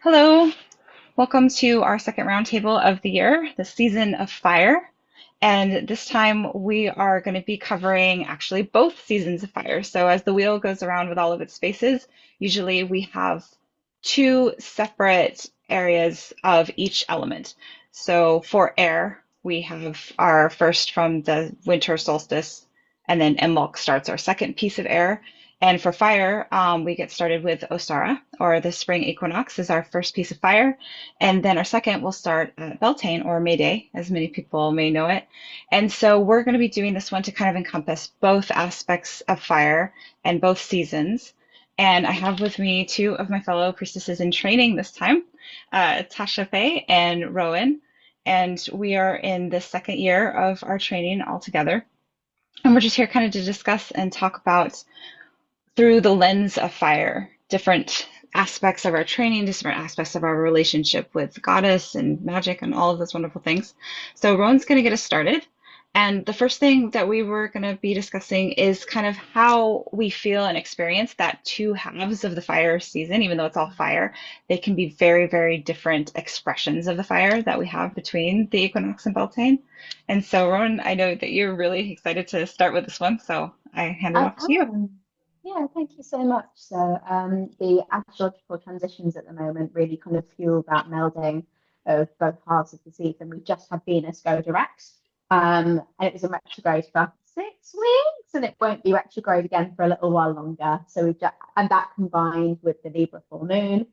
Hello, welcome to our second roundtable of the year, the season of fire. And this time we are going to be covering actually both seasons of fire. So as the wheel goes around with all of its faces, usually we have two separate areas of each element. So for air, we have our first from the winter solstice, and then Imbolc starts our second piece of air. And for fire, we get started with Ostara, or the spring equinox, is our first piece of fire. And then our second will start at Beltane, or May Day, as many people may know it. And so we're going to be doing this one to kind of encompass both aspects of fire and both seasons. And I have with me two of my fellow priestesses in training this time, Tasha Faye and Rowen. And we are in the second year of our training all together. And we're just here kind of to discuss and talk about through the lens of fire, different aspects of our training, different aspects of our relationship with goddess and magic and all of those wonderful things. So Rowan's going to get us started. And the first thing that we were going to be discussing is kind of how we feel and experience that two halves of the fire season, even though it's all fire, they can be very, very different expressions of the fire that we have between the equinox and Beltane. And so, Rowan, I know that you're really excited to start with this one, so I hand it I off to you. am. Yeah, thank you so much. So, the astrological transitions at the moment really kind of fuel that melding of both halves of the season. We just had Venus go direct, and it was in retrograde for 6 weeks, and it won't be retrograde again for a little while longer. So we've just, and that combined with the Libra full moon,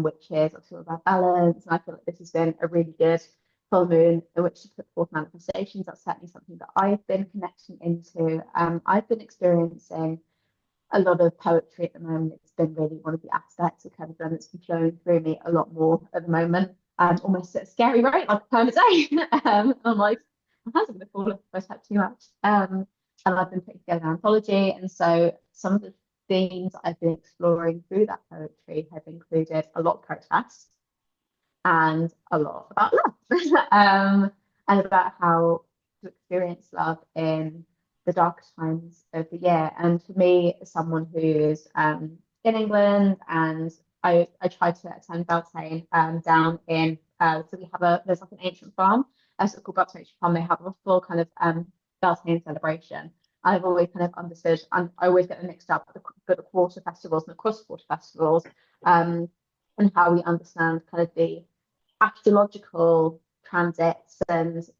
which is obviously all about balance. And I feel like this has been a really good full moon in which to put forth manifestations. That's certainly something that I've been connecting into. I've been experiencing a lot of poetry at the moment. It's been really one of the aspects of Cerridwen that's been flowing through me a lot more at the moment. Almost at a scary rate, like a poem a day. I'm like, my hands are going to fall if I type too much. And I've been putting together an anthology, and so some of the themes I've been exploring through that poetry have included a lot of protest and a lot about love, and about how to experience love in the darkest times of the year. And for me, as someone who's in England, and I try to attend Beltane down in, so we have there's like an ancient farm, so called Beltane Ancient Farm. They have a full kind of Beltane celebration. I've always kind of understood, and I always get them mixed up with the quarter festivals and the cross quarter festivals, um, and how we understand kind of the astrological transits. And so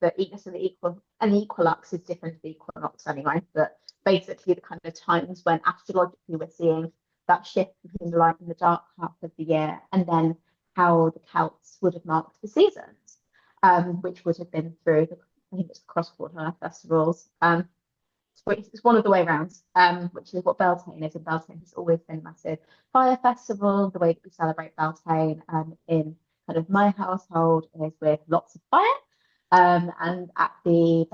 the equinox is different to the equinox anyway, but basically the kind of times when astrologically we're seeing that shift between the light and the dark half of the year, and then how the Celts would have marked the seasons, which would have been through I think it's cross quarter festivals. So it's one of the way rounds, which is what Beltane is. And Beltane has always been a massive fire festival. The way that we celebrate Beltane in kind of my household is with lots of fire. And at the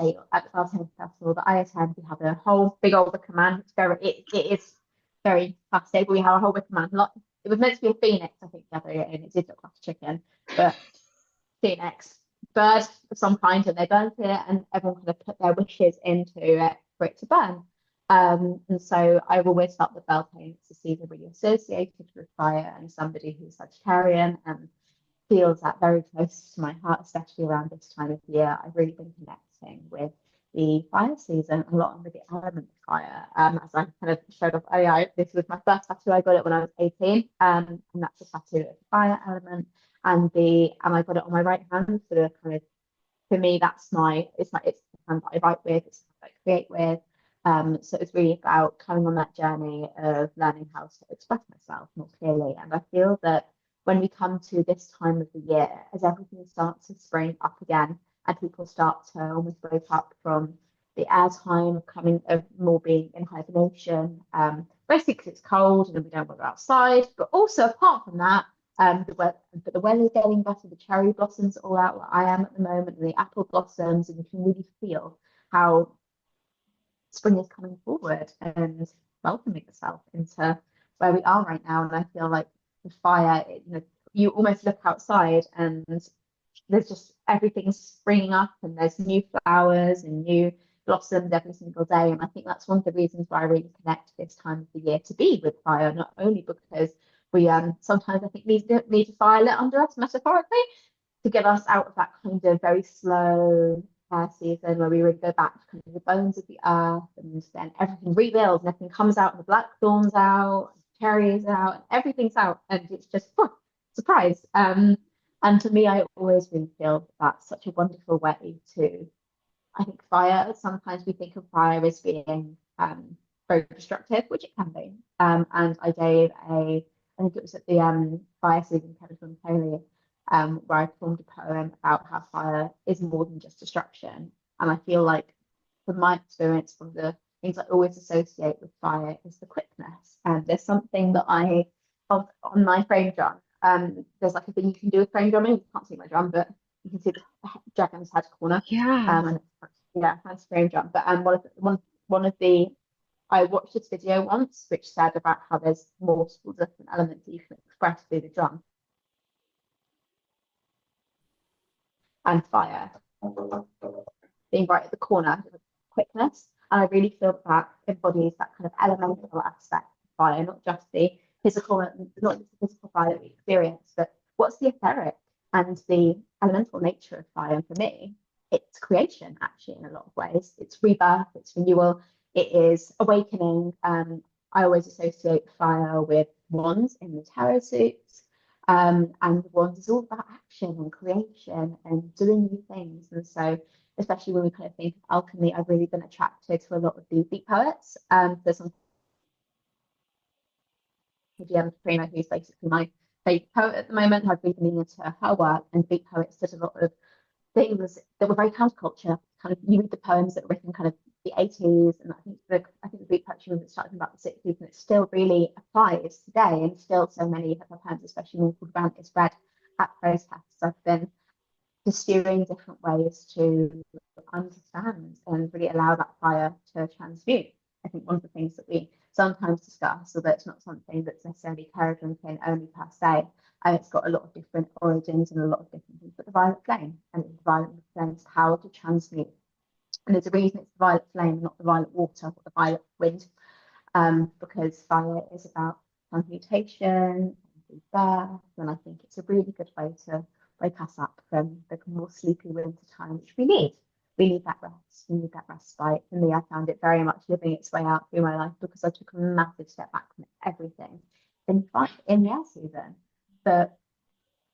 Beltane festival that I attend, we have a whole big old wicker man. It is very classic. We have a whole wicker man. It was meant to be a phoenix, I think, the other year, and it did look like a chicken, but phoenix bird of some kind, and they burnt it, and everyone kind of put their wishes into it for it to burn. And so I've always felt that Beltane is a season really associated with fire, and somebody who's Sagittarian and feels that very close to my heart, especially around this time of year. I've really been connecting with the fire season a lot, and with the element of fire. As I kind of showed off earlier, this was my first tattoo. I got it when I was 18, and that's a tattoo of the fire element. And I got it on my right hand for the kind of, for me that's it's the hand that I write with, it's the hand that I create with. So it's really about coming on that journey of learning how to express myself more clearly. And I feel that when we come to this time of the year, as everything starts to spring up again, and people start to almost wake up from the air time coming of more being in hibernation, basically because it's cold and we don't want to go outside, but also apart from that, the weather's getting better. The cherry blossoms are all out where I am at the moment, and the apple blossoms, and you can really feel how spring is coming forward and welcoming itself into where we are right now. And I feel like the fire, you almost look outside and there's just everything's springing up, and there's new flowers and new blossoms every single day. And I think that's one of the reasons why I really connect this time of the year to be with fire, not only because We sometimes I think need a fire lit under us metaphorically to get us out of that kind of very slow season where we really go back to kind of the bones of the earth, and then everything rebuilds and everything comes out, and the blackthorn's out, cherries out, and everything's out, and it's just surprise. And to me, I always really feel that's such a wonderful way to, I think, fire. Sometimes we think of fire as being very destructive, which it can be. And I gave I think it was at the fire season Cerridwen, where I performed a poem about how fire is more than just destruction. And I feel like, from my experience, one of the things I always associate with fire is the quickness. And there's something that on my frame drum, there's like a thing you can do with frame drumming. You can't see my drum, but you can see the dragon's head corner. Yeah. And yeah, that's frame drum. But one of the I watched this video once which said about how there's multiple different elements that you can express through the drum, and fire being right at the corner, quickness. And I really feel that embodies that kind of elemental aspect of fire, not just the not just the physical fire that we experience, but what's the etheric and the elemental nature of fire. And for me, it's creation, actually, in a lot of ways. It's rebirth, it's renewal, it is awakening. I always associate fire with wands in the tarot suits. And wands is all about action and creation and doing new things. And so, especially when we kind of think of alchemy, I've really been attracted to a lot of the Greek poets. There's some Prima, who's basically my favourite poet at the moment. I've really been into her work, and Greek poets did a lot of things that were very counterculture. Kind of, you read the poems that were written kind of the 80s, and I think the Greek poetry movement started in about the 60s, and it still really applies today. And still, so many of her poems, especially one called Round, is read at protests. I've been pursuing different ways to understand and really allow that fire to transmute. I think one of the things that we sometimes discuss, although it's not something that's necessarily Cerridwen only per se, and it's got a lot of different origins and a lot of different things, but the violet flame, and the violet flame's power to transmute. And there's a reason it's the violet flame, not the violet water or the violet wind, because fire is about transmutation and birth, and I think it's a really good way to wake us up from the more sleepy winter time, which we need. We need that rest. We need that respite. For me, I found it very much living its way out through my life because I took a massive step back from everything in the air season. But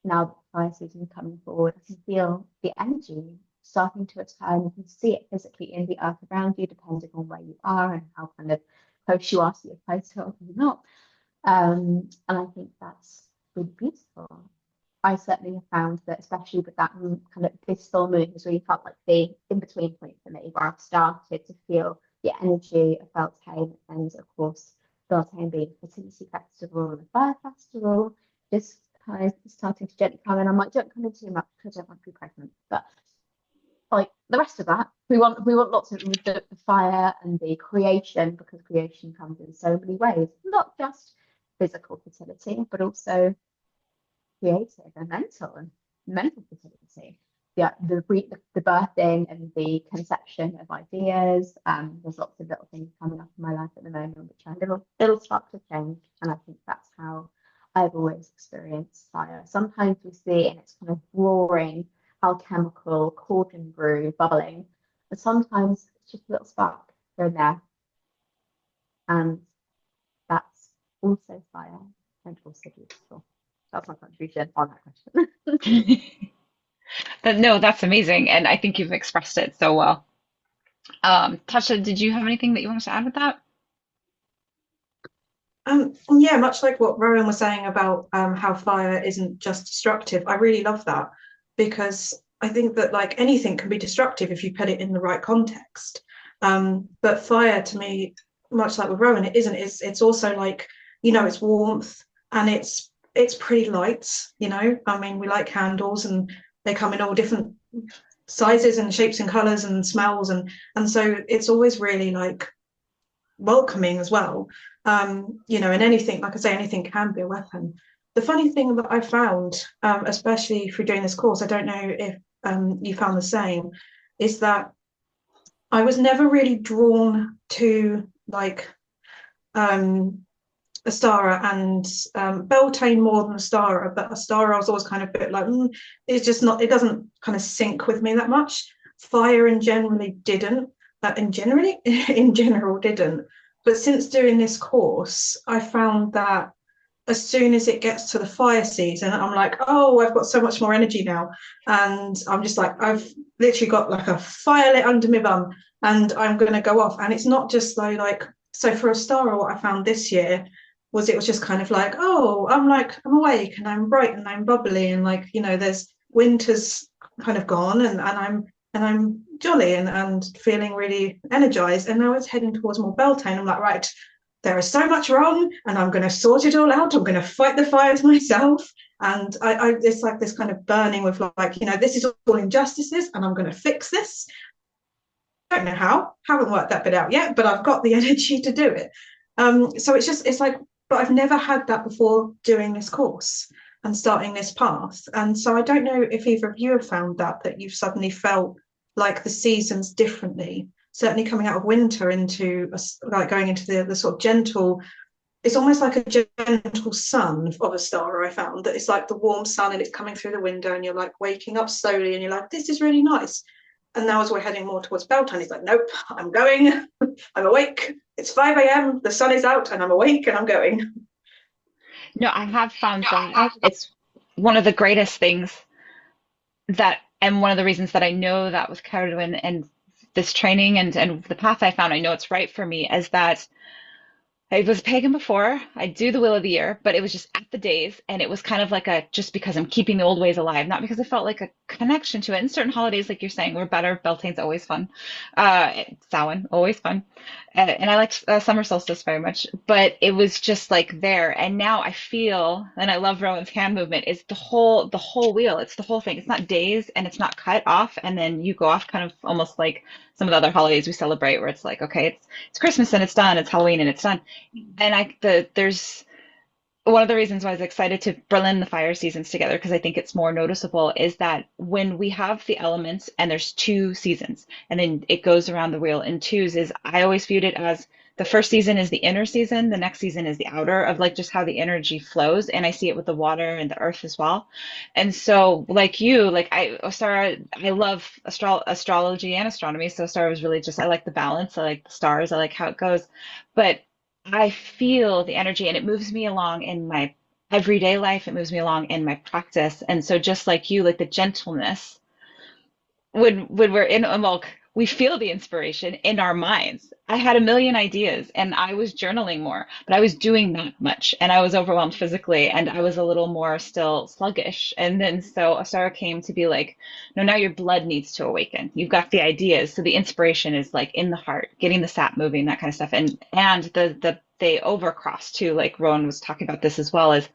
now that fire season coming forward, I can feel the energy starting to return. You can see it physically in the earth around you, depending on where you are and how kind of close you are to your photo or not. And I think that's really beautiful. I certainly have found that, especially with that kind of this full moon, has really felt like the in-between point for me, where I've started to feel the energy of Beltane, and of course, Beltane being a fertility festival and a fire festival, just kind of starting to gently come in. I'm like, don't come in too much because I don't want to be pregnant. But like the rest of that, we want lots of the fire and the creation, because creation comes in so many ways, not just physical fertility, but also creative and mental fertility. Yeah, the birthing and the conception of ideas. There's lots of little things coming up in my life at the moment which are little sparks of change, and I think that's how I've always experienced fire. Sometimes we see it and it's kind of roaring, alchemical, cauldron brew, bubbling, but sometimes it's just a little spark here and there, and that's also fire and also beautiful. That's my contribution on that question. No, that's amazing. And I think you've expressed it so well. Tasha, did you have anything that you wanted to add with that? Yeah, much like what Rowan was saying about how fire isn't just destructive, I really love that, because I think that like anything can be destructive if you put it in the right context. But fire, to me, much like with Rowan, it isn't. It's also like, it's warmth, and it's pretty light. I mean, we like candles, and they come in all different sizes and shapes and colors and smells, and so it's always really like welcoming as well. And anything, like I say, anything can be a weapon. The funny thing that I found, especially through doing this course, I don't know if you found the same, is that I was never really drawn to like Ostara and Beltane more than Ostara, but Ostara I was always kind of a bit like, it's just not, it doesn't kind of sync with me that much. Fire in generally didn't, in general didn't. But since doing this course, I found that as soon as it gets to the fire season, I'm like, oh, I've got so much more energy now. And I'm just like, I've literally got like a fire lit under my bum and I'm going to go off. And it's not just like, so for Ostara, what I found this year was it was just kind of like, oh, I'm awake and I'm bright and I'm bubbly. And like, there's winter's kind of gone and I'm jolly and feeling really energized. And now it's heading towards more Beltane. I'm like, right, there is so much wrong and I'm going to sort it all out. I'm going to fight the fires myself. And it's like this kind of burning with like, this is all injustices and I'm going to fix this. I don't know how, haven't worked that bit out yet, but I've got the energy to do it. So it's like, but I've never had that before doing this course and starting this path. And so I don't know if either of you have found that you've suddenly felt like the seasons differently, certainly coming out of winter into like going into the sort of gentle, it's almost like a gentle sun of a star. I found that it's like the warm sun and it's coming through the window and you're like waking up slowly and you're like, this is really nice. And now as we're heading more towards Beltane, he's like, nope, I'm going, I'm awake, it's 5 a.m, the sun is out and I'm awake and I'm going. No, I have found that it's one of the greatest things that, and one of the reasons that I know that with Cerridwen and this training and the path I found, I know it's right for me, is that I was pagan before. I do the Wheel of the Year, but it was just at the days, and it was kind of like a just because I'm keeping the old ways alive, not because I felt like a connection to it. And certain holidays, like you're saying, were better. Beltane's always fun. Samhain, always fun. And I liked summer solstice very much, but it was just like there. And now I feel, and I love Rowan's hand movement, is the whole wheel. It's the whole thing. It's not days and it's not cut off, and then you go off kind of almost like some of the other holidays we celebrate, where it's like, okay, it's Christmas and it's done, it's Halloween and it's done. And there's one of the reasons why I was excited to blend the fire seasons together, because I think it's more noticeable, is that when we have the elements and there's two seasons and then it goes around the wheel in twos, is I always viewed it as the first season is the inner season, the next season is the outer, of like just how the energy flows. And I see it with the water and the earth as well. And so like you, like Ostara, I love astrology and astronomy. So Ostara was really just, I like the balance. I like the stars. I like how it goes. But I feel the energy and it moves me along in my everyday life. It moves me along in my practice. And so just like you, like the gentleness, when we're in Umlok, we feel the inspiration in our minds. I had a million ideas and I was journaling more, but I was doing not much and I was overwhelmed physically and I was a little more still sluggish. And then so Asara came to be like, no, now your blood needs to awaken. You've got the ideas. So the inspiration is like in the heart, getting the sap moving, that kind of stuff. And the they overcross too, like Rowan was talking about this as well, as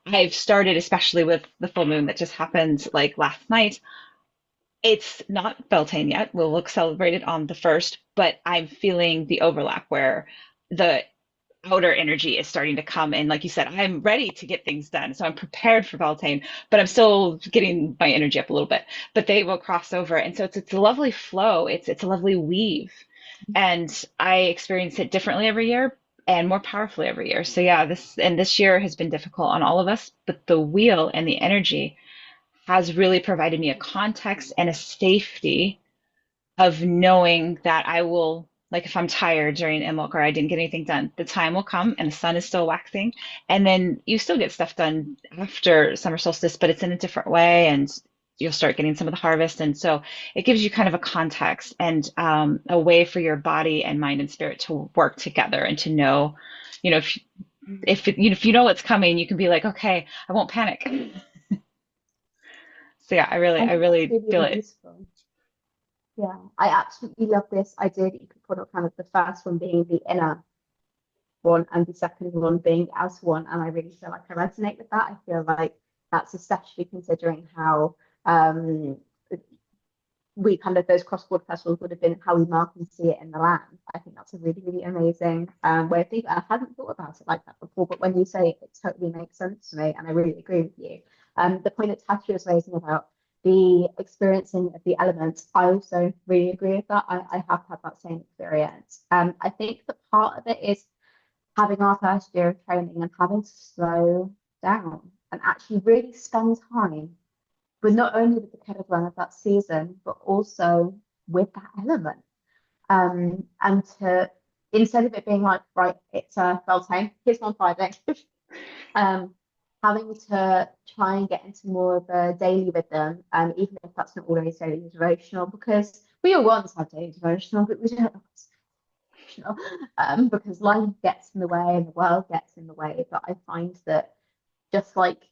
I've started, especially with the full moon that just happened like last night. It's not Beltane yet. We'll look celebrated on the first, but I'm feeling the overlap where the outer energy is starting to come. And like you said, I'm ready to get things done. So I'm prepared for Beltane, but I'm still getting my energy up a little bit. But they will cross over. And so it's a lovely flow. It's a lovely weave. And I experience it differently every year and more powerfully every year. So yeah, this year has been difficult on all of us, but the wheel and the energy has really provided me a context and a safety of knowing that I will, like if I'm tired during Imbolc or I didn't get anything done, the time will come and the sun is still waxing. And then you still get stuff done after summer solstice, but it's in a different way and you'll start getting some of the harvest. And so it gives you kind of a context and a way for your body and mind and spirit to work together and to know, you know, if you know what's coming, you can be like, okay, I won't panic. So yeah, I I think that's really really, feel really it. useful. Yeah, I absolutely love this idea that you could put up kind of the first one being the inner one and the second one being the outer one. And I really feel like I resonate with that. I feel like that's especially considering how we kind of those cross-border festivals would have been how we mark and see it in the land. I think that's a really, really amazing way of thinking. I hadn't thought about it like that before, but when you say it, it totally makes sense to me, and I really agree with you. The point that Tasha was raising about the experiencing of the elements, I also really agree with that. I have had that same experience. I think the part of it is having our first year of training and having to slow down and actually really spend time with not only with the Cerridwen of that season, but also with that element. And to instead of it being like, right, it's Beltane, here's one Friday, um, having to try and get into more of a daily rhythm, even if that's not always daily devotional, because we all want to have daily devotional, but we don't always devotional, because life gets in the way and the world gets in the way. But I find that just like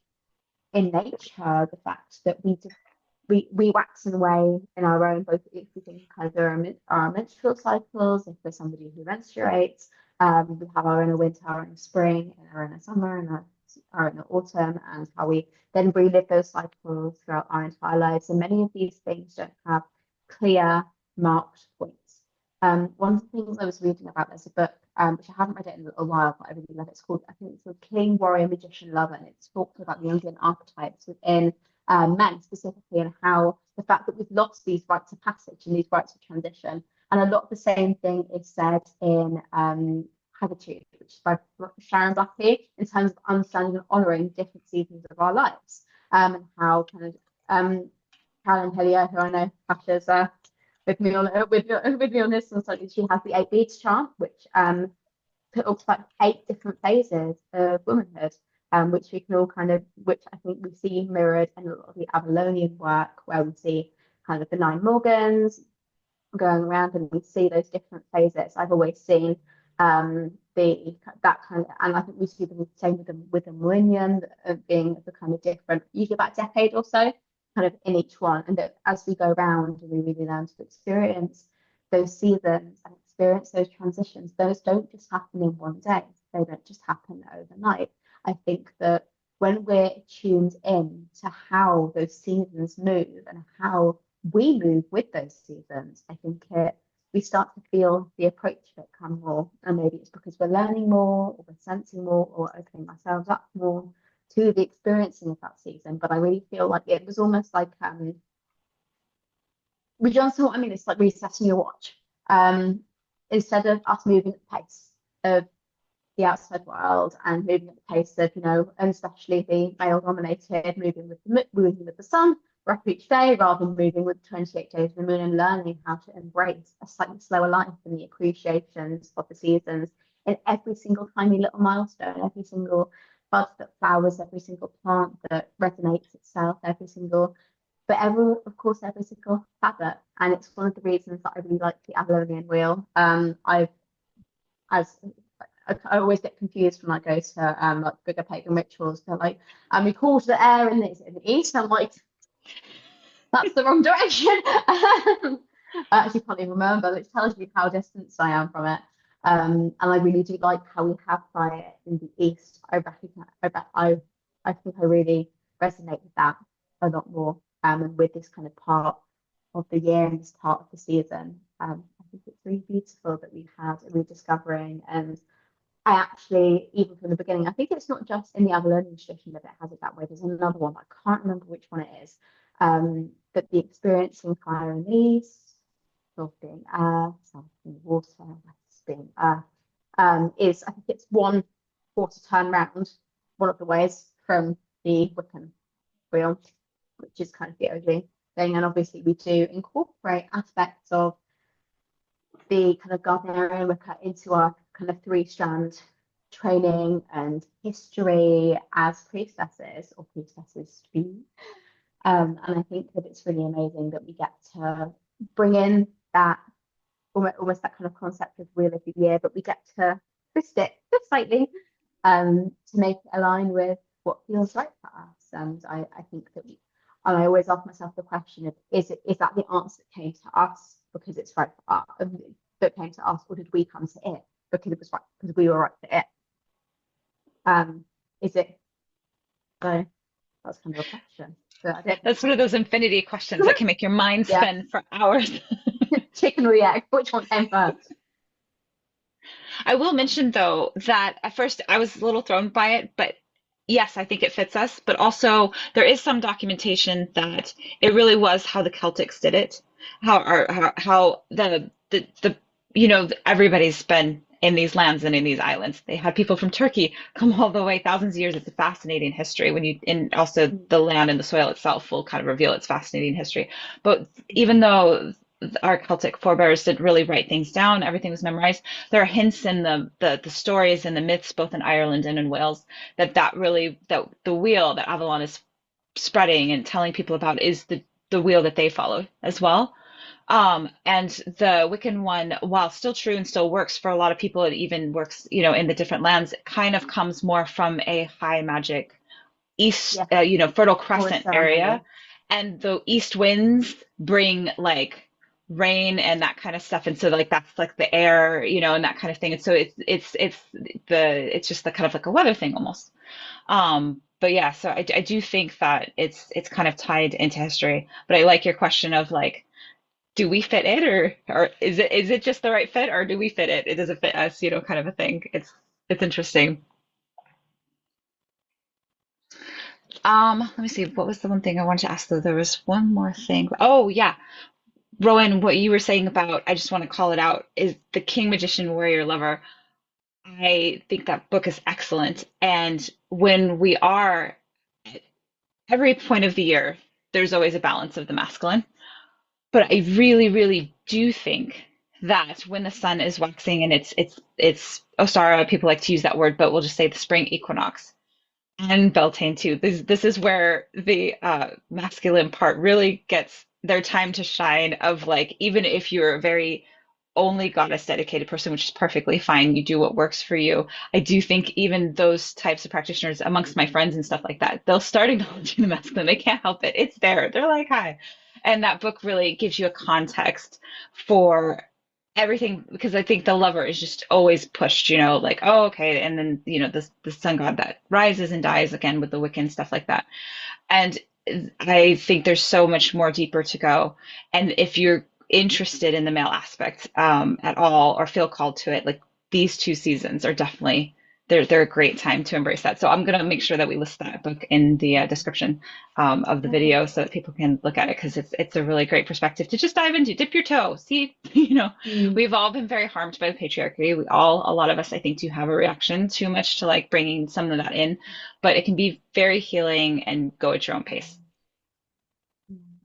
in nature, the fact that we wax and wane in our own, both if we think kind of our menstrual cycles, if there's somebody who menstruates, we have our inner winter, our inner spring, and our inner summer, and our inner autumn, and how we then relive those cycles throughout our entire lives. And many of these things don't have clear marked points. One of the things I was reading about, there's a book, which I haven't read it in a while, but I really love it. It's called, I think it's called King, Warrior, Magician, Lover, and it's talking about the Jungian archetypes within men specifically, and how the fact that we've lost these rites of passage and these rites of transition. And a lot of the same thing is said in Habitude, which is by Sharon Blackie, in terms of understanding and honouring different seasons of our lives, and how kind of Carolyn Hillier, who I know Tasha's with me on this one slightly, she has the 8 beads chart, which talks about 8 different phases of womanhood, which we can all kind of, which I think we see mirrored in a lot of the Avalonian work, where we see kind of the 9 Morgans going around and we see those different phases. I've always seen the that kind of, and I think we see the same with the Millennium being the kind of different, usually about a decade or so, kind of in each one. And that as we go around and we really learn to experience those seasons and experience those transitions, those don't just happen in one day. They don't just happen overnight. I think that when we're tuned in to how those seasons move and how we move with those seasons, I think we start to feel the approach of it come more. And maybe it's because we're learning more, or we're sensing more, or opening ourselves up more to the experiencing of that season. But I really feel like it was almost like we just what I mean, it's like resetting your watch. Instead of us moving at the pace of the outside world and moving at the pace of, and especially the male dominated, moving with the sun for each day, rather than moving with 28 days of the moon, and learning how to embrace a slightly slower life and the appreciations of the seasons in every single tiny little milestone, every single bud that flowers, every single plant that resonates itself, of course, every single feather. And it's one of the reasons that I really like the Avalonian wheel. As I always get confused when I go to like bigger pagan rituals. They're like, and we call to the air in the east. I'm like, that's the wrong direction. I actually can't even remember, which tells you how distant I am from it. And I really do like how we have fire in the east. I recognize, I think I really resonate with that a lot more. And with this kind of part of the year and this part of the season, I think it's really beautiful that we've had a rediscovering. And I actually, even from the beginning, I think it's not just in the Avalonian tradition that it has it that way. There's another one, I can't remember which one it is. But the experiencing fire in the east, north being air, south being water, west being earth, is, I think it's one quarter turn round, one of the ways from the Wiccan wheel, which is kind of the OG thing. And obviously we do incorporate aspects of the kind of Gardnerian Wicca into our kind of 3-strand training and history as priestesses, or priestesses to be. And I think that it's really amazing that we get to bring in that almost that kind of concept of wheel of the year, but we get to twist it just slightly to make it align with what feels right for us. And I think that and I always ask myself the question of, is that the answer that came to us because it's right for us, that came to us, or did we come to it because it was right, because we were right for it? Is it? So that's kind of a question. That's one of those infinity questions that can make your mind spin for hours. Chicken or the egg? Which one came first? I will mention though that at first I was a little thrown by it, but yes, I think it fits us. But also there is some documentation that it really was how the Celtics did it, how the everybody's been in these lands and in these islands. They had people from Turkey come all the way thousands of years. It's a fascinating history and also Mm, the land and the soil itself will kind of reveal its fascinating history. But even though our Celtic forebears didn't really write things down, everything was memorized. There are hints in the stories and the myths, both in Ireland and in Wales, that the wheel that Avalon is spreading and telling people about is the wheel that they follow as well. And the Wiccan one, while still true and still works for a lot of people, it even works, in the different lands, it kind of comes more from a high magic east, yeah, Fertile more Crescent area. ceremonial. And the east winds bring like rain and that kind of stuff. And so like that's like the air, and that kind of thing. And so it's just the kind of like a weather thing almost. But yeah, so I do think that it's kind of tied into history. But I like your question of like, do we fit it or is it just the right fit or do we fit it? It doesn't fit us, kind of a thing. It's interesting. Let me see. What was the one thing I wanted to ask though? There was one more thing. Oh yeah. Rowan, what you were saying about, I just want to call it out, is the King Magician Warrior Lover. I think that book is excellent. And when we are at every point of the year, there's always a balance of the masculine. But I really, really do think that when the sun is waxing and it's Ostara, people like to use that word, but we'll just say the spring equinox and Beltane too. This is where the masculine part really gets their time to shine. Of like, even if you're a very only goddess dedicated person, which is perfectly fine, you do what works for you. I do think even those types of practitioners amongst my friends and stuff like that, they'll start acknowledging the masculine. They can't help it. It's there. They're like, hi. And that book really gives you a context for everything because I think the lover is just always pushed, like, oh, okay. And then, the sun god that rises and dies again with the Wiccan stuff like that. And I think there's so much more deeper to go. And if you're interested in the male aspect at all or feel called to it, like these two seasons are definitely they're a great time to embrace that. So I'm gonna make sure that we list that book in the description of the Okay. video so that people can look at it because it's a really great perspective to just dive into, dip your toe, see, Mm. we've all been very harmed by the patriarchy. A lot of us, I think, do have a reaction too much to like bringing some of that in, but it can be very healing and go at your own pace.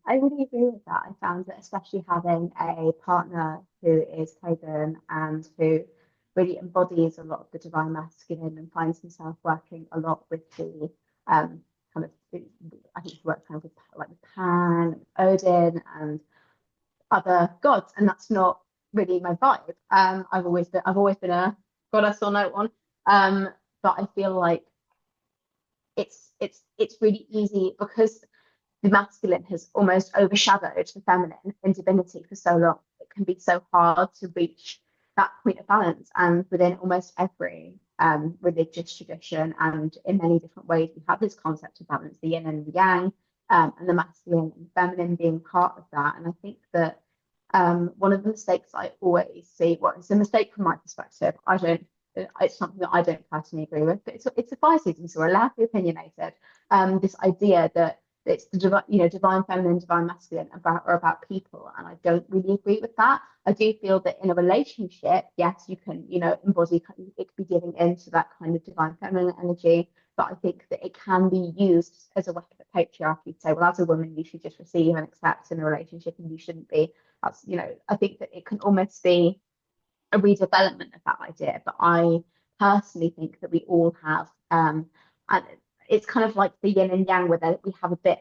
I really agree with that. I found that especially having a partner who is pagan and who really embodies a lot of the divine masculine and finds himself working a lot with the kind of I think he works kind of with like with Pan, Odin, and other gods, and that's not really my vibe. I've always been a goddess or no one, but I feel like it's really easy because the masculine has almost overshadowed the feminine in divinity for so long. It can be so hard to reach that point of balance. And within almost every religious tradition and in many different ways, we have this concept of balance, the yin and the yang, and the masculine and feminine being part of that. And I think that one of the mistakes I always see, well, it's a mistake from my perspective. It's something that I don't personally agree with, but it's a fire season, so we're allowed to be opinionated. This idea that it's the divine feminine, divine masculine about people, and I don't really agree with that. I do feel that in a relationship, yes, you can, embody, it could be giving into that kind of divine feminine energy, but I think that it can be used as a weapon of patriarchy to say, well, as a woman, you should just receive and accept in a relationship, and you shouldn't be. I think that it can almost be a redevelopment of that idea, but I personally think that we all have, and it's kind of like the yin and yang, where we have a bit,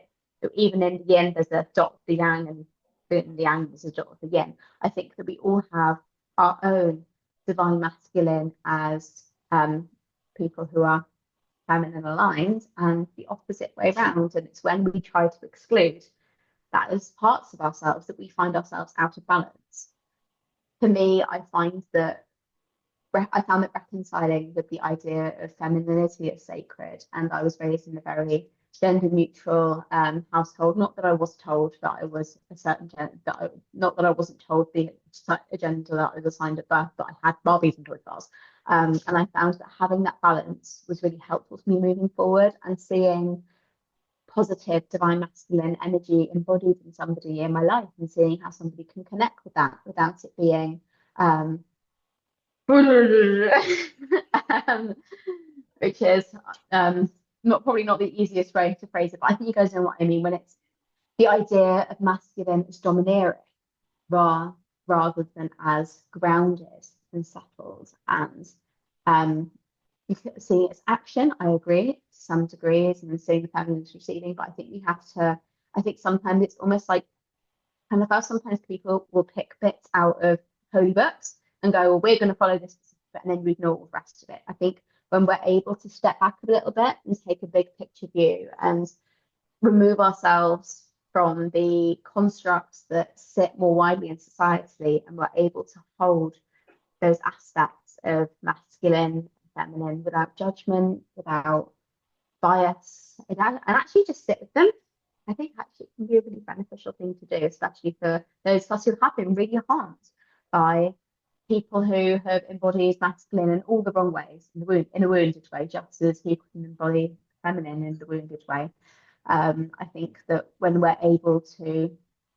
even in the yin, there's a dot of the yang, and in the yang, there's a dot of the yin. I think that we all have our own divine masculine as people who are feminine aligned, and the opposite way around. And it's when we try to exclude that as parts of ourselves that we find ourselves out of balance. For me, I found that reconciling with the idea of femininity as sacred, and I was raised in a very gender neutral household. Not that I was told that I was a certain gender, not that I wasn't told the gender that I was assigned at birth, but I had Barbies and toy cars. And I found that having that balance was really helpful for me moving forward and seeing positive divine masculine energy embodied in somebody in my life and seeing how somebody can connect with that without it being which is probably not the easiest way to phrase it, but I think you guys know what I mean when it's the idea of masculine as domineering rather than as grounded and settled and um, seeing its action. I agree to some degrees, and seeing the feminine receding, but I think we have to. I think sometimes it's almost like kind of how sometimes people will pick bits out of holy books and go, well, we're going to follow this specific bit, and then we ignore all the rest of it. I think when we're able to step back a little bit and take a big picture view and remove ourselves from the constructs that sit more widely in society, and we're able to hold those aspects of masculine, feminine without judgment, without bias, and actually just sit with them. I think actually it can be a really beneficial thing to do, especially for those of us who have been really harmed by people who have embodied masculine in all the wrong ways, in a wounded way, just as people can embody feminine in the wounded way. I think that when we're able to,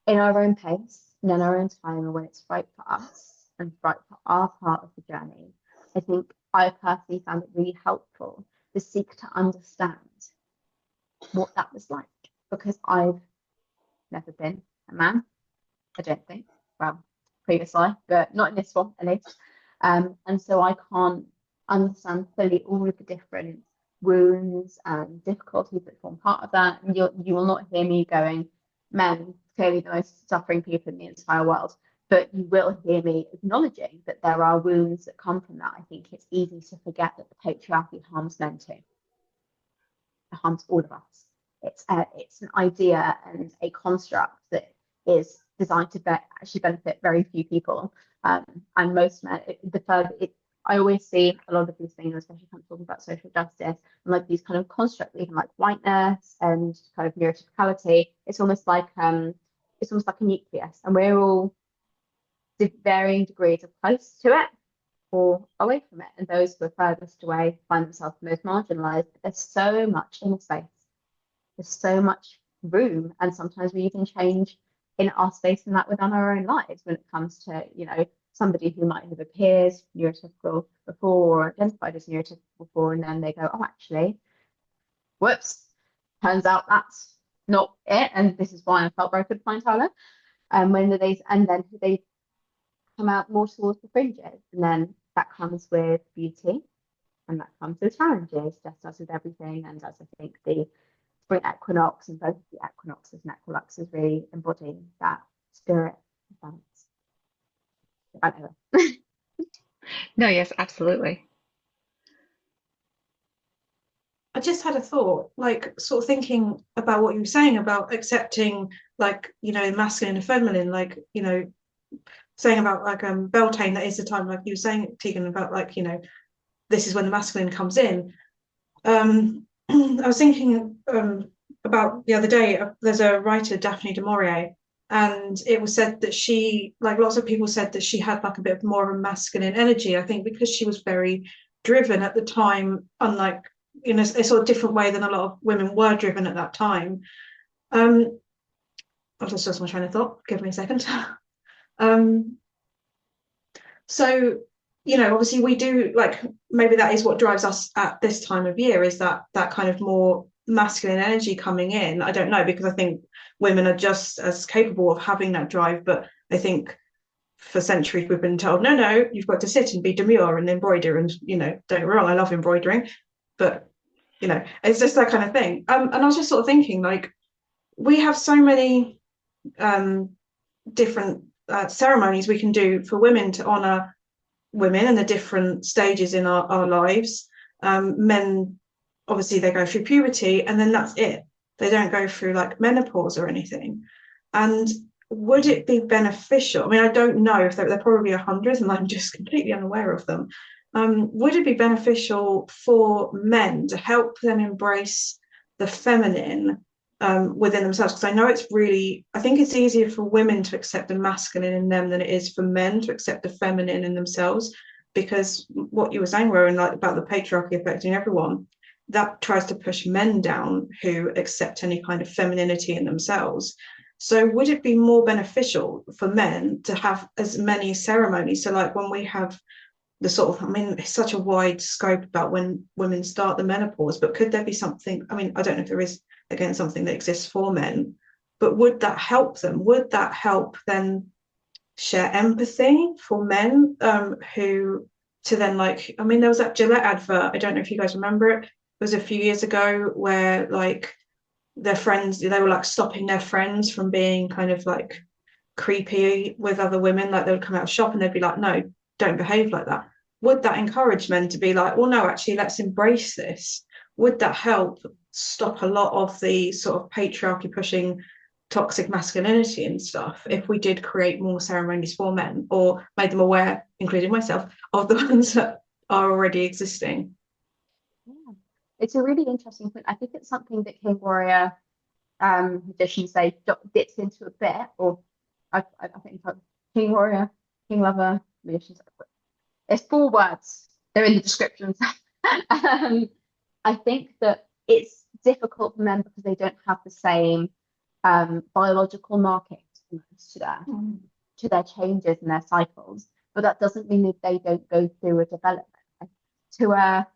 in our own pace and in our own time, and when it's right for us and right for our part of the journey, I think I personally found it really helpful to seek to understand what that was like, because I've never been a man, I don't think. Well, previously, but not in this one at least. And so I can't understand fully all of the different wounds and difficulties that form part of that. And you will not hear me going, men, clearly the most suffering people in the entire world. But you will hear me acknowledging that there are wounds that come from that. I think it's easy to forget that the patriarchy harms men too. It harms all of us. It's an idea and a construct that is designed to actually benefit very few people. And most men, I always see a lot of these things, especially when I'm talking about social justice, and like these kind of constructs, even like whiteness and kind of neurotypicality. It's almost like a nucleus, and we're all varying degrees of close to it or away from it. And those who are furthest away find themselves most marginalized. But there's so much inner space. There's so much room, and sometimes we even change in our space and that within our own lives when it comes to, somebody who might have appeared neurotypical before or identified as neurotypical before, and then they go, oh, actually, whoops, turns out that's not it, and this is why I felt very good find Tyler. And then they come out more towards the fringes, and then that comes with beauty, and that comes with challenges, just as with everything. And as I think the spring equinox and both the equinoxes and equinoxes really embody that spirit of balance. No, yes, absolutely. I just had a thought, like sort of thinking about what you were saying about accepting, like, masculine and feminine, like, saying about like Beltane, that is the time, like you were saying, Tegan, about like, this is when the masculine comes in. I was thinking about the other day, there's a writer, Daphne du Maurier, and it was said that she, like lots of people said that she had like a bit more of a masculine energy, I think because she was very driven at the time, unlike in a sort of different way than a lot of women were driven at that time. I've just lost my train of thought, give me a second. So obviously we do, like, maybe that is what drives us at this time of year, is that kind of more masculine energy coming in. I don't know, because I think women are just as capable of having that drive, but I think for centuries we've been told, no, you've got to sit and be demure and embroider, and don't get me wrong, I love embroidering, but it's just that kind of thing. And I was just sort of thinking, like, we have so many different ceremonies we can do for women to honor women in the different stages in our lives. Men, obviously, they go through puberty and then that's it. They don't go through like menopause or anything. And would it be beneficial? I mean, I don't know if they're probably 100 and I'm just completely unaware of them. Would it be beneficial for men to help them embrace the feminine within themselves? Because I know I think it's easier for women to accept the masculine in them than it is for men to accept the feminine in themselves. Because what you were saying, Rowen, like about the patriarchy affecting everyone, that tries to push men down who accept any kind of femininity in themselves. So would it be more beneficial for men to have as many ceremonies? So like when we have the sort of, I mean, it's such a wide scope about when women start the menopause, but could there be something, I mean, I don't know if there is, again, something that exists for men, but would that help them? Would that help then share empathy for men who to then like, I mean, there was that Gillette advert, I don't know if you guys remember it, it was a few years ago where like their friends, they were like stopping their friends from being kind of like creepy with other women. Like they would come out of shop and they'd be like, no, don't behave like that. Would that encourage men to be like, well, no, actually, let's embrace this? Would that help stop a lot of the sort of patriarchy pushing toxic masculinity and stuff if we did create more ceremonies for men or made them aware, including myself, of the ones that are already existing? Yeah. It's a really interesting point. I think it's something that King Warrior magicians say dips into a bit, or I think King Warrior, King Lover, magicians. It's 4 words. They're in the descriptions. I think that it's difficult for men because they don't have the same biological markings to their changes and their cycles. But that doesn't mean that they don't go through a development. To a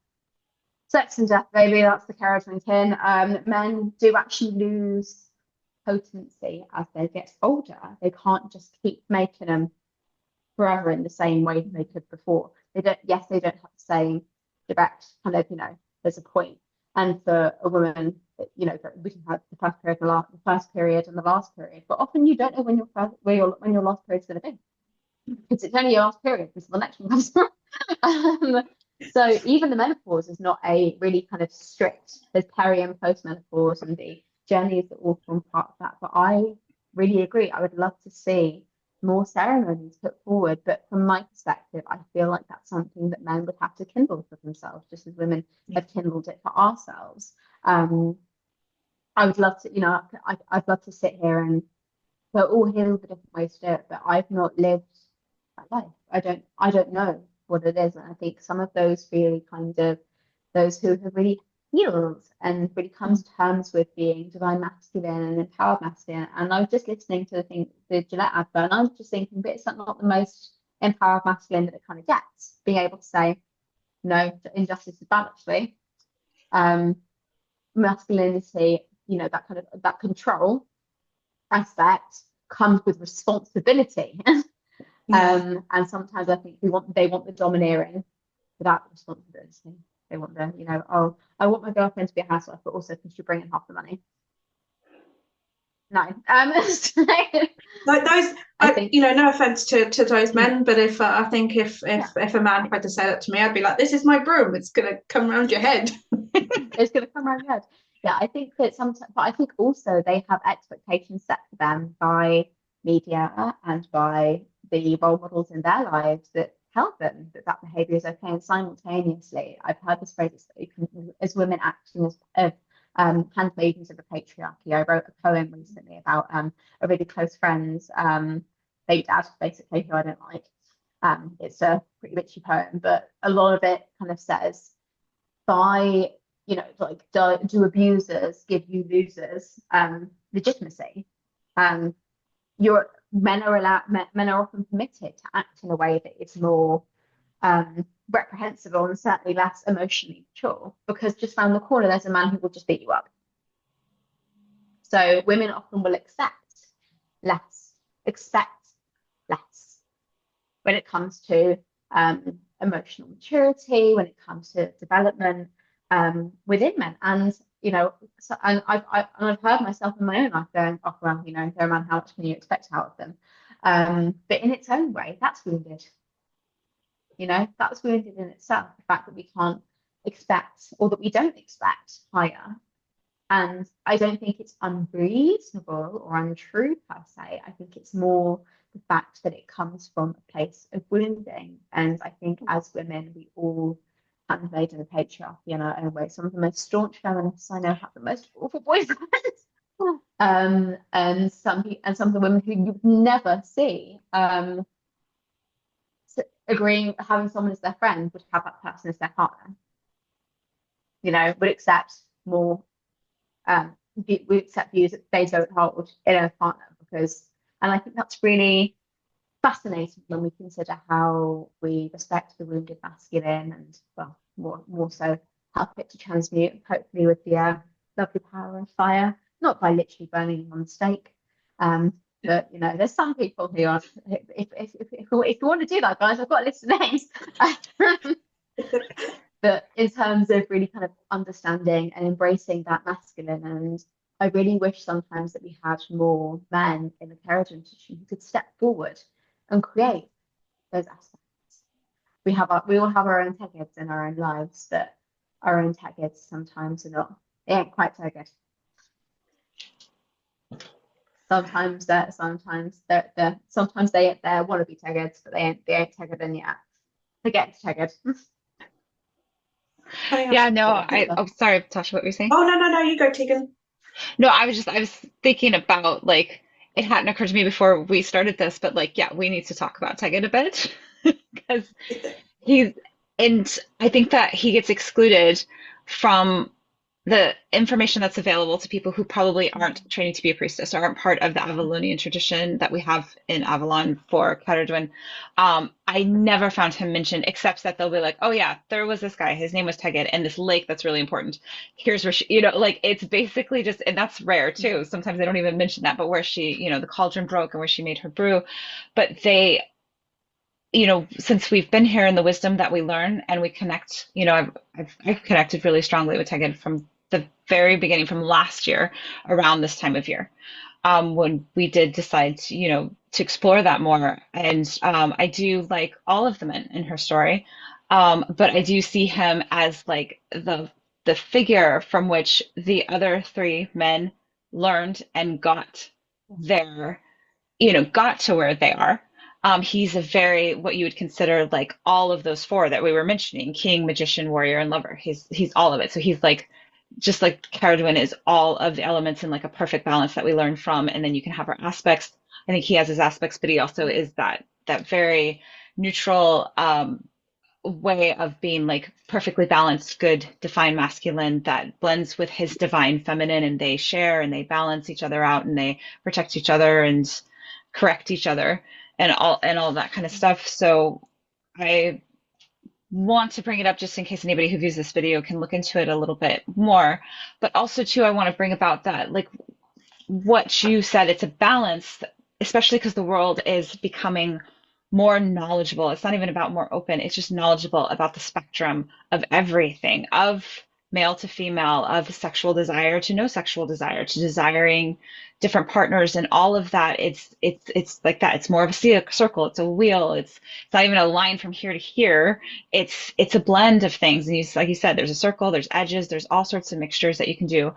sex and death, baby, that's the Cerridwen kin. Men do actually lose potency as they get older. They can't just keep making them forever in the same way that they could before. They don't, yes, they don't have the same direct kind of, there's a point. And for a woman, we can have the first period, the first period and the last period, but often you don't know when when your last period is going to be. Because it's only your last period until the next one comes through. So even the menopause is not a really kind of strict. There's peri and post-menopause, and the journeys that all form part of that. But I really agree. I would love to see more ceremonies put forward. But from my perspective, I feel like that's something that men would have to kindle for themselves, just as women have kindled it for ourselves. I would love to, I'd love to sit here and go, oh, here's all the different ways to do it. But I've not lived that life. I don't know what it is. And I think some of those really kind of those who have really healed and really come to terms with being divine masculine and empowered masculine. And I was just listening to the Gillette advert, and I was just thinking, but it's not the most empowered masculine that it kind of gets, being able to say, no, injustice is bad actually. Masculinity, that kind of that control aspect comes with responsibility. And sometimes I think they want the domineering without responsibility. They want the, oh, I want my girlfriend to be a housewife, but also because you're bringing half the money. No. Like those, I think, no offense to those men, but if I think if a man tried to say that to me, I'd be like, this is my broom, it's gonna come around your head. It's gonna come around your head. Yeah, I think that sometimes, but I think also they have expectations set for them by media and by the role models in their lives that tell them that behavior is okay. And simultaneously, I've heard this phrase as women acting as handmaidens of the patriarchy. I wrote a poem recently about a really close friend's baby dad, basically, who I don't like. It's a pretty witchy poem, but a lot of it kind of says, by like do abusers give you losers legitimacy? Men are often permitted to act in a way that is more reprehensible and certainly less emotionally mature, because just around the corner there's a man who will just beat you up. So women often will expect less when it comes to emotional maturity, when it comes to development within men. And I've heard myself in my own life going, oh well, they're a man, how much can you expect out of them? But in its own way, that's wounded. That's wounded in itself, the fact that we can't expect, or that we don't expect higher. And I don't think it's unreasonable or untrue per se. I think it's more the fact that it comes from a place of wounding. And I think as women, we all handmade in the patriarchy in our own way. Some of the most staunch feminists I know have the most awful boyfriends. And some of the women who you would never see agreeing having someone as their friend would have that person as their partner. Would accept more. We accept views that they don't hold in a partner, and I think that's really fascinating when we consider how we respect the wounded masculine and, well, more so help it to transmute, hopefully with the lovely power of fire, not by literally burning them on the stake. Um, but there's some people who are, if you want to do that, guys, I've got a list of names. But in terms of really kind of understanding and embracing that masculine, and I really wish sometimes that we had more men in the Cerridwen tradition who could step forward and create those aspects. We all have our own Tegids in our own lives, but our own Tegids sometimes are not. They ain't quite Tegid. Sometimes they want to be Tegids, but they ain't Tegid in yet. They get Tegid. Yeah, no, Yeah. oh, sorry, Tasha, what were you saying? Oh, no, you go, Tegan. No, I was thinking about like, it hadn't occurred to me before we started this, but like, yeah, we need to talk about Tegid a bit because he's, and I think that he gets excluded from the information that's available to people who probably aren't training to be a priestess or aren't part of the Avalonian tradition that we have in Avalon for Cerridwen. I never found him mentioned, except that they'll be like, oh yeah, there was this guy, his name was Tegid, and this lake that's really important. Here's where she, like it's basically just, and that's rare too. Sometimes they don't even mention that, but where she, the cauldron broke and where she made her brew. But they, since we've been here in the wisdom that we learn and we connect, I've connected really strongly with Tegid from the very beginning, from last year around this time of year, when we did decide to, to explore that more. And I do like all of the men in her story, but I do see him as like the figure from which the other three men learned and got their got to where they are. He's a very what you would consider like all of those four that we were mentioning: king, magician, warrior, and lover. He's all of it. So he's like just like Cerridwen is all of the elements in like a perfect balance that we learn from, and then you can have our aspects. I think he has his aspects, but he also is that very neutral way of being like perfectly balanced, good, defined masculine that blends with his divine feminine, and they share and they balance each other out and they protect each other and correct each other and all that kind of stuff. So I want to bring it up just in case anybody who views this video can look into it a little bit more. But also too, I want to bring about that like what you said, it's a balance, especially because the world is becoming more knowledgeable. It's not even about more open, it's just knowledgeable about the spectrum of everything, of male to female, of sexual desire to no sexual desire, to desiring different partners and all of that. It's like that. It's more of a circle, it's a wheel, it's not even a line from here to here. It's a blend of things. And like you said, there's a circle, there's edges, there's all sorts of mixtures that you can do.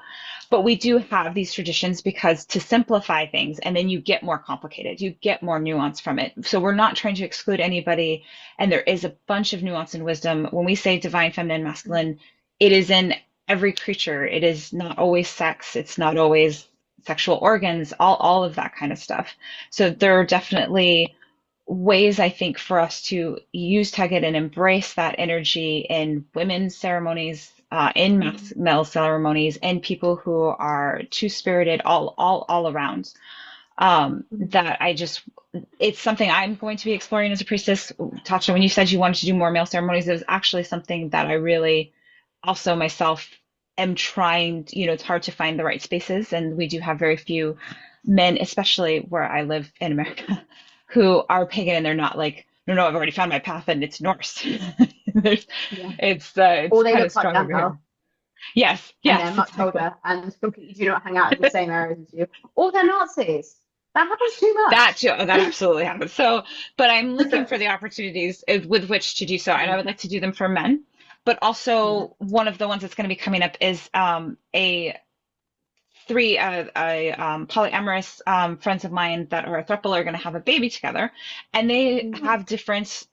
But we do have these traditions because to simplify things, and then you get more complicated, you get more nuance from it. So we're not trying to exclude anybody, and there is a bunch of nuance and wisdom. When we say divine, feminine, masculine, it is in every creature. It is not always sex. It's not always sexual organs, all of that kind of stuff. So there are definitely ways, I think, for us to use Tegid and embrace that energy in women's ceremonies, in male ceremonies, and people who are two-spirited all around. That it's something I'm going to be exploring as a priestess. Tasha, when you said you wanted to do more male ceremonies, it was actually something that I really also myself am trying, it's hard to find the right spaces, and we do have very few men, especially where I live in America, who are pagan and they're not like, no, I've already found my path and it's Norse. It's Or they kind of look like strong over Gandalf, here. Yes, and they're yes, much exactly. older and completely do not hang out in the same areas as you. Or they're Nazis. That happens too That much. too, that absolutely happens. So, but I'm looking for the opportunities with which to do so, and I would like to do them for men. But Yeah. also, one of the ones that's going to be coming up is a polyamorous friends of mine that are a throuple are going to have a baby together, and they have different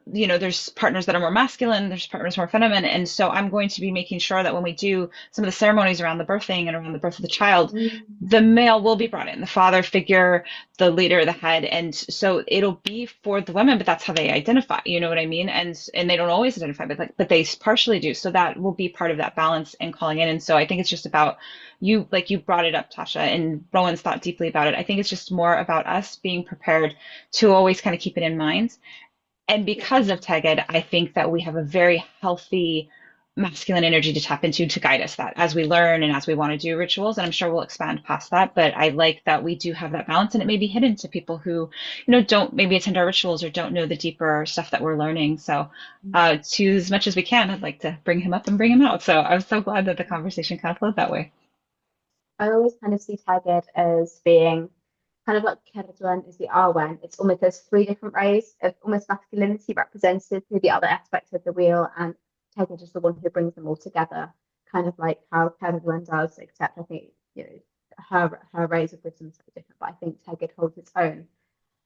there's partners that are more masculine, there's partners more feminine. And so I'm going to be making sure that when we do some of the ceremonies around the birthing and around the birth of the child, Mm. the male will be brought in, the father figure, the leader, the head. And so it'll be for the women, but that's how they identify, you know what I mean? And they don't always identify, but they partially do. So that will be part of that balance and calling in. And so I think it's just about you brought it up, Tasha, and Rowan's thought deeply about it. I think it's just more about us being prepared to always kind of keep it in mind. And Yeah. because of Tegid, I think that we have a very healthy masculine energy to tap into to guide us that as we learn and as we want to do rituals. And I'm sure we'll expand past that. But I like that we do have that balance, and it may be hidden to people who, don't maybe attend our rituals or don't know the deeper stuff that we're learning. So to as much as we can, I'd like to bring him up and bring him out. So I was so glad that the conversation kind of flowed that way. I always kind of see Tegid as being kind of like Cerridwen is the Arwen. It's almost there's three different rays of almost masculinity represented through the other aspects of the wheel, and Tegid is the one who brings them all together, kind of like how Cerridwen does, except I think her rays of wisdom are so different, but I think Tegid holds its own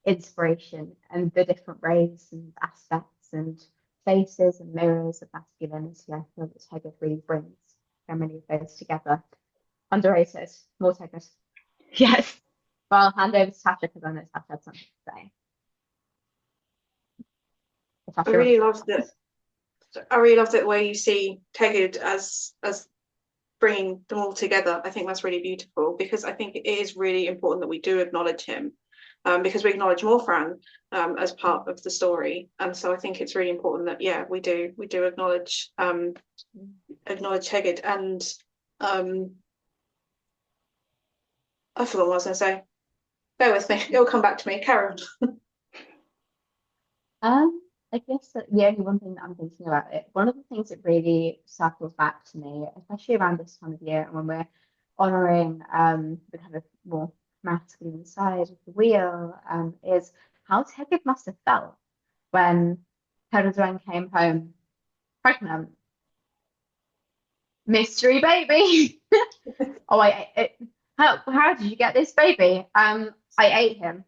inspiration and the different rays and aspects and faces and mirrors of masculinity. I feel that Tegid really brings so many of those together. Underrated, more Tegid. Yes. But I'll hand over to Tasha because I know Tasha had something to say. I really love that. I really love that way you see Tegid as bringing them all together. I think that's really beautiful, because I think it is really important that we do acknowledge him, because we acknowledge Morfran as part of the story, and so I think it's really important that we do acknowledge Tegid. And I forgot what I was going to say. Bear with me; it'll come back to me. Karen. I guess that the only one thing that I'm thinking about it, one of the things that really circles back to me, especially around this time of year and when we're honouring the kind of more masculine side of the wheel, is how Tegid must have felt when Cerridwen came home pregnant. Mystery baby. Oh, how did you get this baby? I ate him.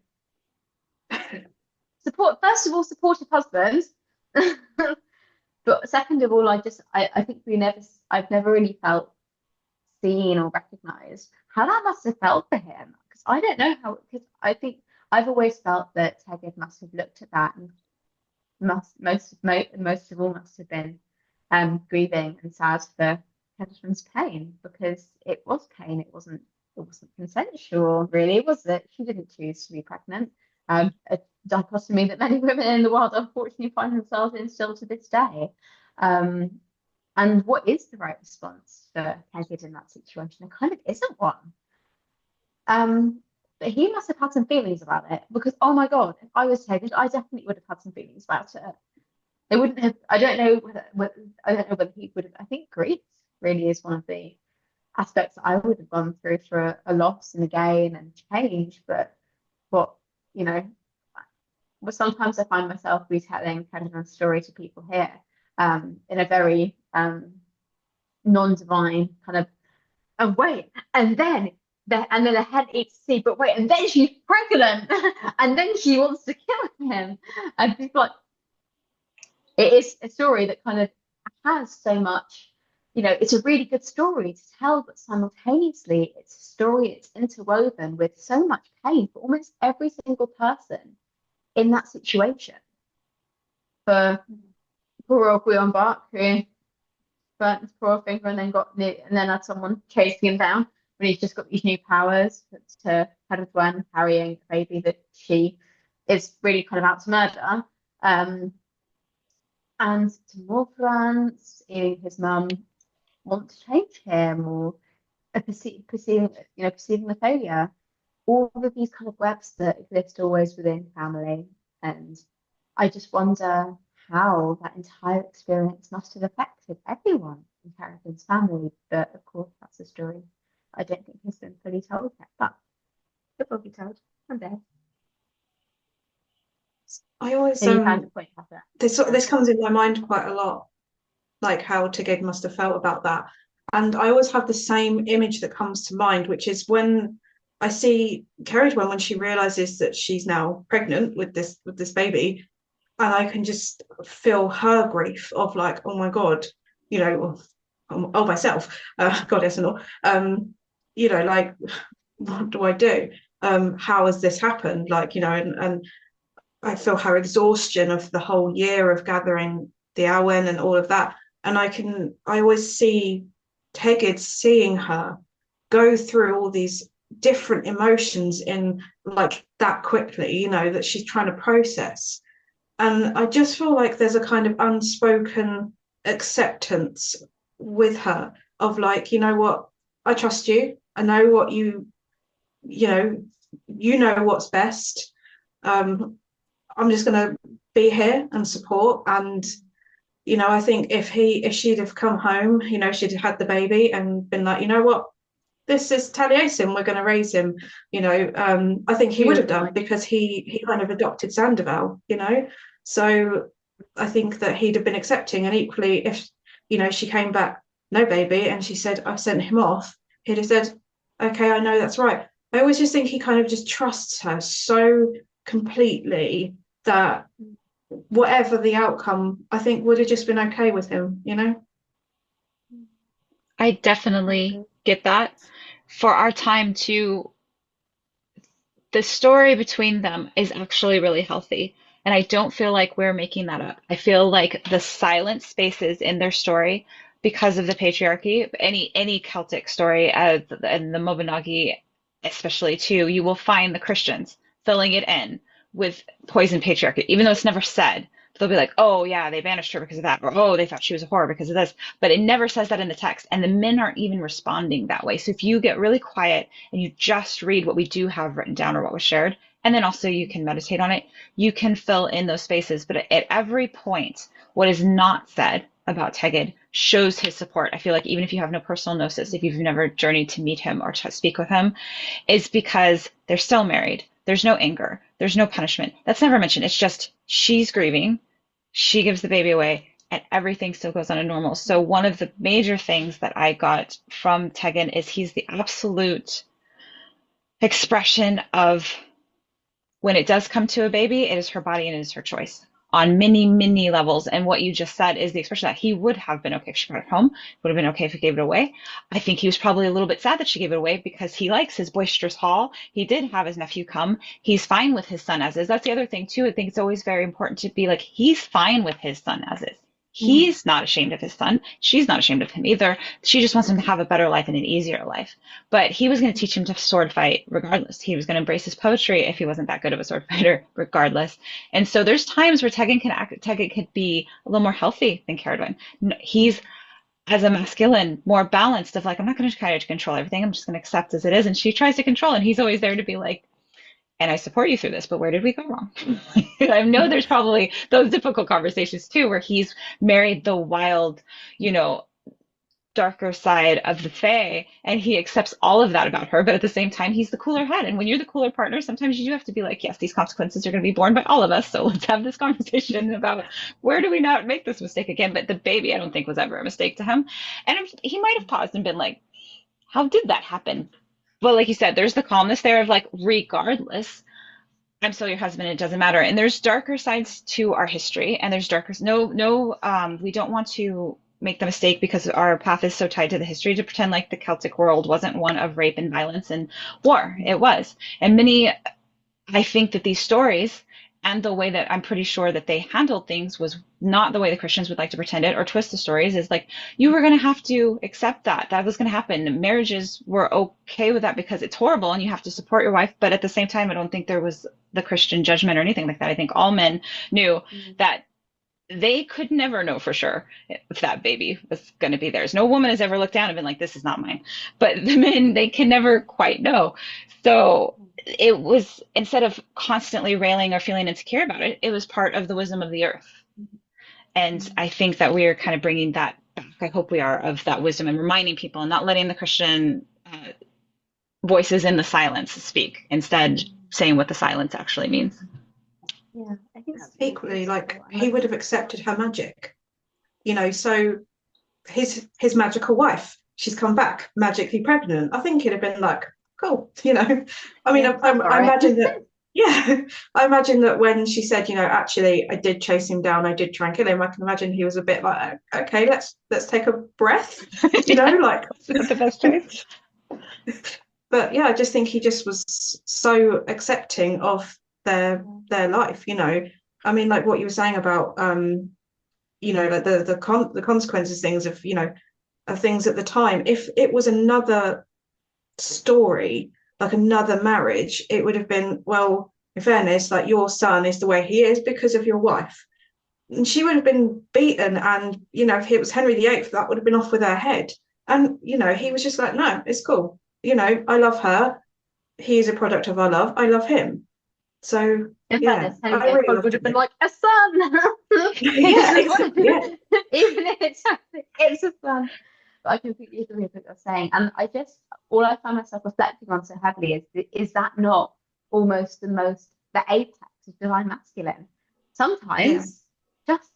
First of all, supportive husband. But second of all, I think I've never really felt seen or recognized how that must have felt for him. Because I don't know how, because I think I've always felt that Tegid must have looked at that and most of all must have been grieving and sad for Cerridwen's pain, because it was pain. It wasn't consensual, really, was it? She didn't choose to be pregnant. A dichotomy that many women in the world unfortunately find themselves in still to this day. And what is the right response for Tegid in that situation? There kind of isn't one. But he must have had some feelings about it, because oh my God, if I was Tegid, I definitely would have had some feelings about it. They wouldn't have. I don't know whether he would have. I think grief really is one of the aspects that I would have gone through for a loss and a gain and change. But what sometimes I find myself retelling kind of a story to people here, in a very non-divine kind of, and wait, and then the head eats sea, but wait, and then she's pregnant, and then she wants to kill him, and people like, it is a story that kind of has so much, it's a really good story to tell, but simultaneously it's a story, it's interwoven with so much pain for almost every single person in that situation. For poor old Guillaume Bach, who burnt his poor finger and then had someone chasing him down when he's just got these new powers, to Cerridwen carrying a baby that she is really kind of out to murder. And to Morfran, seeing his mum want to change him, or perceiving the failure. All of these kind of webs that exist always within family. And I just wonder how that entire experience must have affected everyone in Cerridwen's family. But of course, that's a story I don't think has been fully told yet, but it will be told one day. I always this comes in my mind quite a lot, like how Tegid must have felt about that. And I always have the same image that comes to mind, which is when I see Cerridwen, when she realizes that she's now pregnant with this baby, and I can just feel her grief of like, oh my God, you know, oh myself, goddess and all, like, what do I do? How has this happened? Like, and I feel her exhaustion of the whole year of gathering the Awen and all of that. And I always see Tegid seeing her go through all these different emotions in like that quickly, that she's trying to process. And I just feel like there's a kind of unspoken acceptance with her of like, you know what, I trust you. I know what you know, what's best. Um, I'm just going to be here and support. And, I think if she'd have come home, she'd have had the baby and been like, you know what, this is Taliesin, we're going to raise him, I think he would have done because he kind of adopted Sandoval, So I think that he'd have been accepting. And equally, if, she came back, no baby, and she said, I've sent him off, he'd have said, okay, I know that's right. I always just think he kind of just trusts her so completely that whatever the outcome, I think would have just been okay with him. I definitely get that. For our time to the story between them is actually really healthy. And I don't feel like we're making that up. I feel like the silent spaces in their story, because of the patriarchy, any Celtic story, and the Mabinogi especially too, you will find the Christians filling it in with poison patriarchy, even though it's never said. They'll be like, oh yeah, they banished her because of that, or oh, they thought she was a whore because of this. But it never says that in the text, and the men aren't even responding that way. So if you get really quiet and you just read what we do have written down or what was shared, and then also you can meditate on it, you can fill in those spaces. But at every point, what is not said about Tegid shows his support. I feel like even if you have no personal gnosis, if you've never journeyed to meet him or to speak with him, is because they're still married. There's no anger. There's no punishment. That's never mentioned. It's just she's grieving. She gives the baby away, and everything still goes on as normal. So one of the major things that I got from Tegan is he's the absolute expression of when it does come to a baby, it is her body and it is her choice on many, many levels. And what you just said is the expression that he would have been okay if she brought it home, would have been okay if he gave it away. I think he was probably a little bit sad that she gave it away because he likes his boisterous hall. He did have his nephew come. He's fine with his son as is. That's the other thing too. I think it's always very important to be like, he's fine with his son as is. He's not ashamed of his son. She's not ashamed of him either. She just wants him to have a better life and an easier life. But he was going to teach him to sword fight regardless. He was going to embrace his poetry if he wasn't that good of a sword fighter regardless. And so there's times where Tegan could be a little more healthy than Cerridwen. He's as a masculine, more balanced of like, I'm not going to try to control everything. I'm just going to accept as it is. And she tries to control, and he's always there to be like, and I support you through this, but where did we go wrong? I know there's probably those difficult conversations too, where he's married the wild, you know, darker side of the Fae, and he accepts all of that about her, but at the same time, he's the cooler head. And when you're the cooler partner, sometimes you do have to be like, yes, these consequences are going to be borne by all of us. So let's have this conversation about where do we not make this mistake again? But the baby, I don't think was ever a mistake to him. And he might have paused and been like, how did that happen? But like you said, there's the calmness there of like, regardless, I'm still your husband. It doesn't matter. And there's darker sides to our history, and there's darker. No, we don't want to make the mistake because our path is so tied to the history to pretend like the Celtic world wasn't one of rape and violence and war. It was, and I think that these stories and the way that I'm pretty sure that they handled things was not the way the Christians would like to pretend it or twist the stories. Is like, you were going to have to accept that was going to happen. Marriages were okay with that because it's horrible and you have to support your wife. But at the same time, I don't think there was the Christian judgment or anything like that. I think all men knew that they could never know for sure if that baby was going to be theirs. No woman has ever looked down and been like, this is not mine. But the men, they can never quite know. So it was, instead of constantly railing or feeling insecure about it, it was part of the wisdom of the earth. And I think that we are kind of bringing that back. I hope we are, of that wisdom, and reminding people and not letting the Christian voices in the silence speak, instead saying what the silence actually means. Yeah, I think that's equally like he would have accepted her magic, so his magical wife, she's come back magically pregnant. I think he'd have been like, cool, I mean, I imagine that yeah, I imagine that when she said, actually, I did chase him down, I did try and kill him. I can imagine he was a bit like, okay, let's take a breath, Yeah, like. not the best choice. But yeah, I just think he just was so accepting of their life. I mean, like what you were saying about, like the consequences, things of things at the time. If it was another story, like another marriage, it would have been, well, in fairness, like your son is the way he is because of your wife. And she would have been beaten, and if it was Henry VIII, that would have been off with her head. And he was just like, no, it's cool. I love her. He's a product of our love. I love him. So In yeah, fairness, Henry I VIII really probably would loved have been it. like a son. Yeah, exactly. Yeah. Even if it's a son. But I completely agree with what you're saying. And all I find myself reflecting on so heavily is that not almost the apex of divine masculine? Yeah. Sometimes just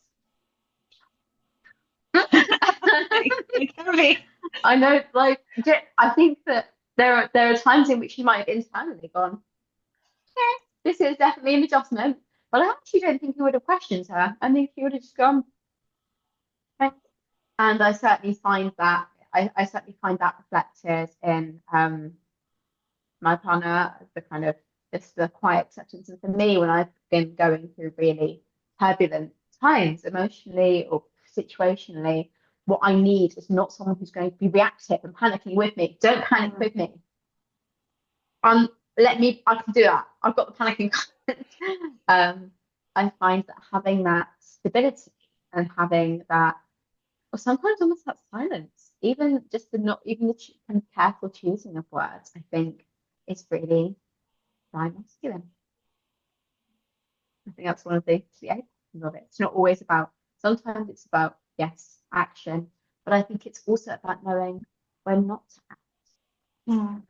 It can be. I know, like, I think that there are times in which you might have internally gone, "Eh, this is definitely an adjustment," but I actually don't think he would have questioned her. I think he would have just gone, "Okay." And I certainly find that reflected in my partner, the kind of just the quiet acceptance. And for me, when I've been going through really turbulent times, emotionally or situationally, what I need is not someone who's going to be reactive and panicking with me. Don't panic with me. I can do that. I've got the panicking. um, I find that having that stability and having that, or sometimes almost that silence, even just the not even the kind of careful choosing of words, I think is really very masculine. I think that's one of the aspects of it. It's not always about. Sometimes it's about yes, action, but I think it's also about knowing when not to act, Mm.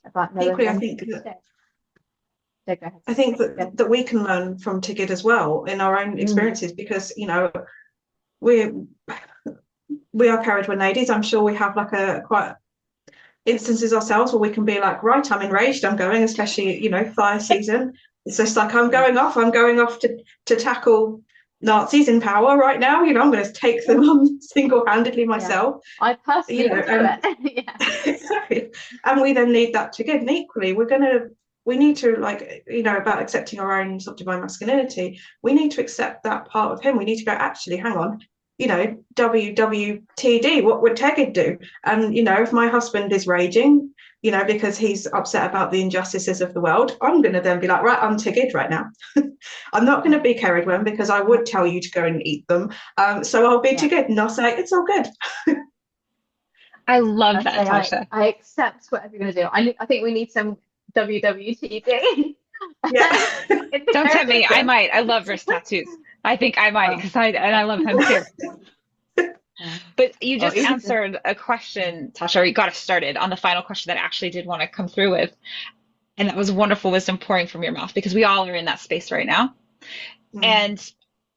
about knowing Equally, when to be still. So go ahead. I think Go. that we can learn from Tegid as well in our own Mm, experiences, because we we are Cerridwen ladies. I'm sure we have like a quite instances ourselves where we can be like, right, I'm enraged, I'm going, especially fire season. It's just like yeah. I'm going off to tackle Nazis in power right now. I'm going to take them on single-handedly Yeah. myself. I personally will do And it. Yeah. exactly. And we then need that to give. And equally, we need to, like, about accepting our own sort of divine masculinity. We need to accept that part of him. We need to go, actually, hang on, WWTD, what would Tegid do? And, if my husband is raging, because he's upset about the injustices of the world, I'm going to then be like, right, I'm Tegid right now. I'm not going to be Cerridwen, because I would tell you to go and eat them. So I'll be Yeah. Tegid, and I'll say, it's all good. I love I that, say Tasha. I accept whatever you're going to do. I think we need some WWTD. Yeah. Don't tempt me. I might. I love wrist tattoos. I think I might Oh, because I love him too. yeah. But you Or just even just answered a question, Tasha, or you got us started on the final question that I actually did want to come through with. And that was wonderful wisdom pouring from your mouth because we all are in that space right now. Mm. And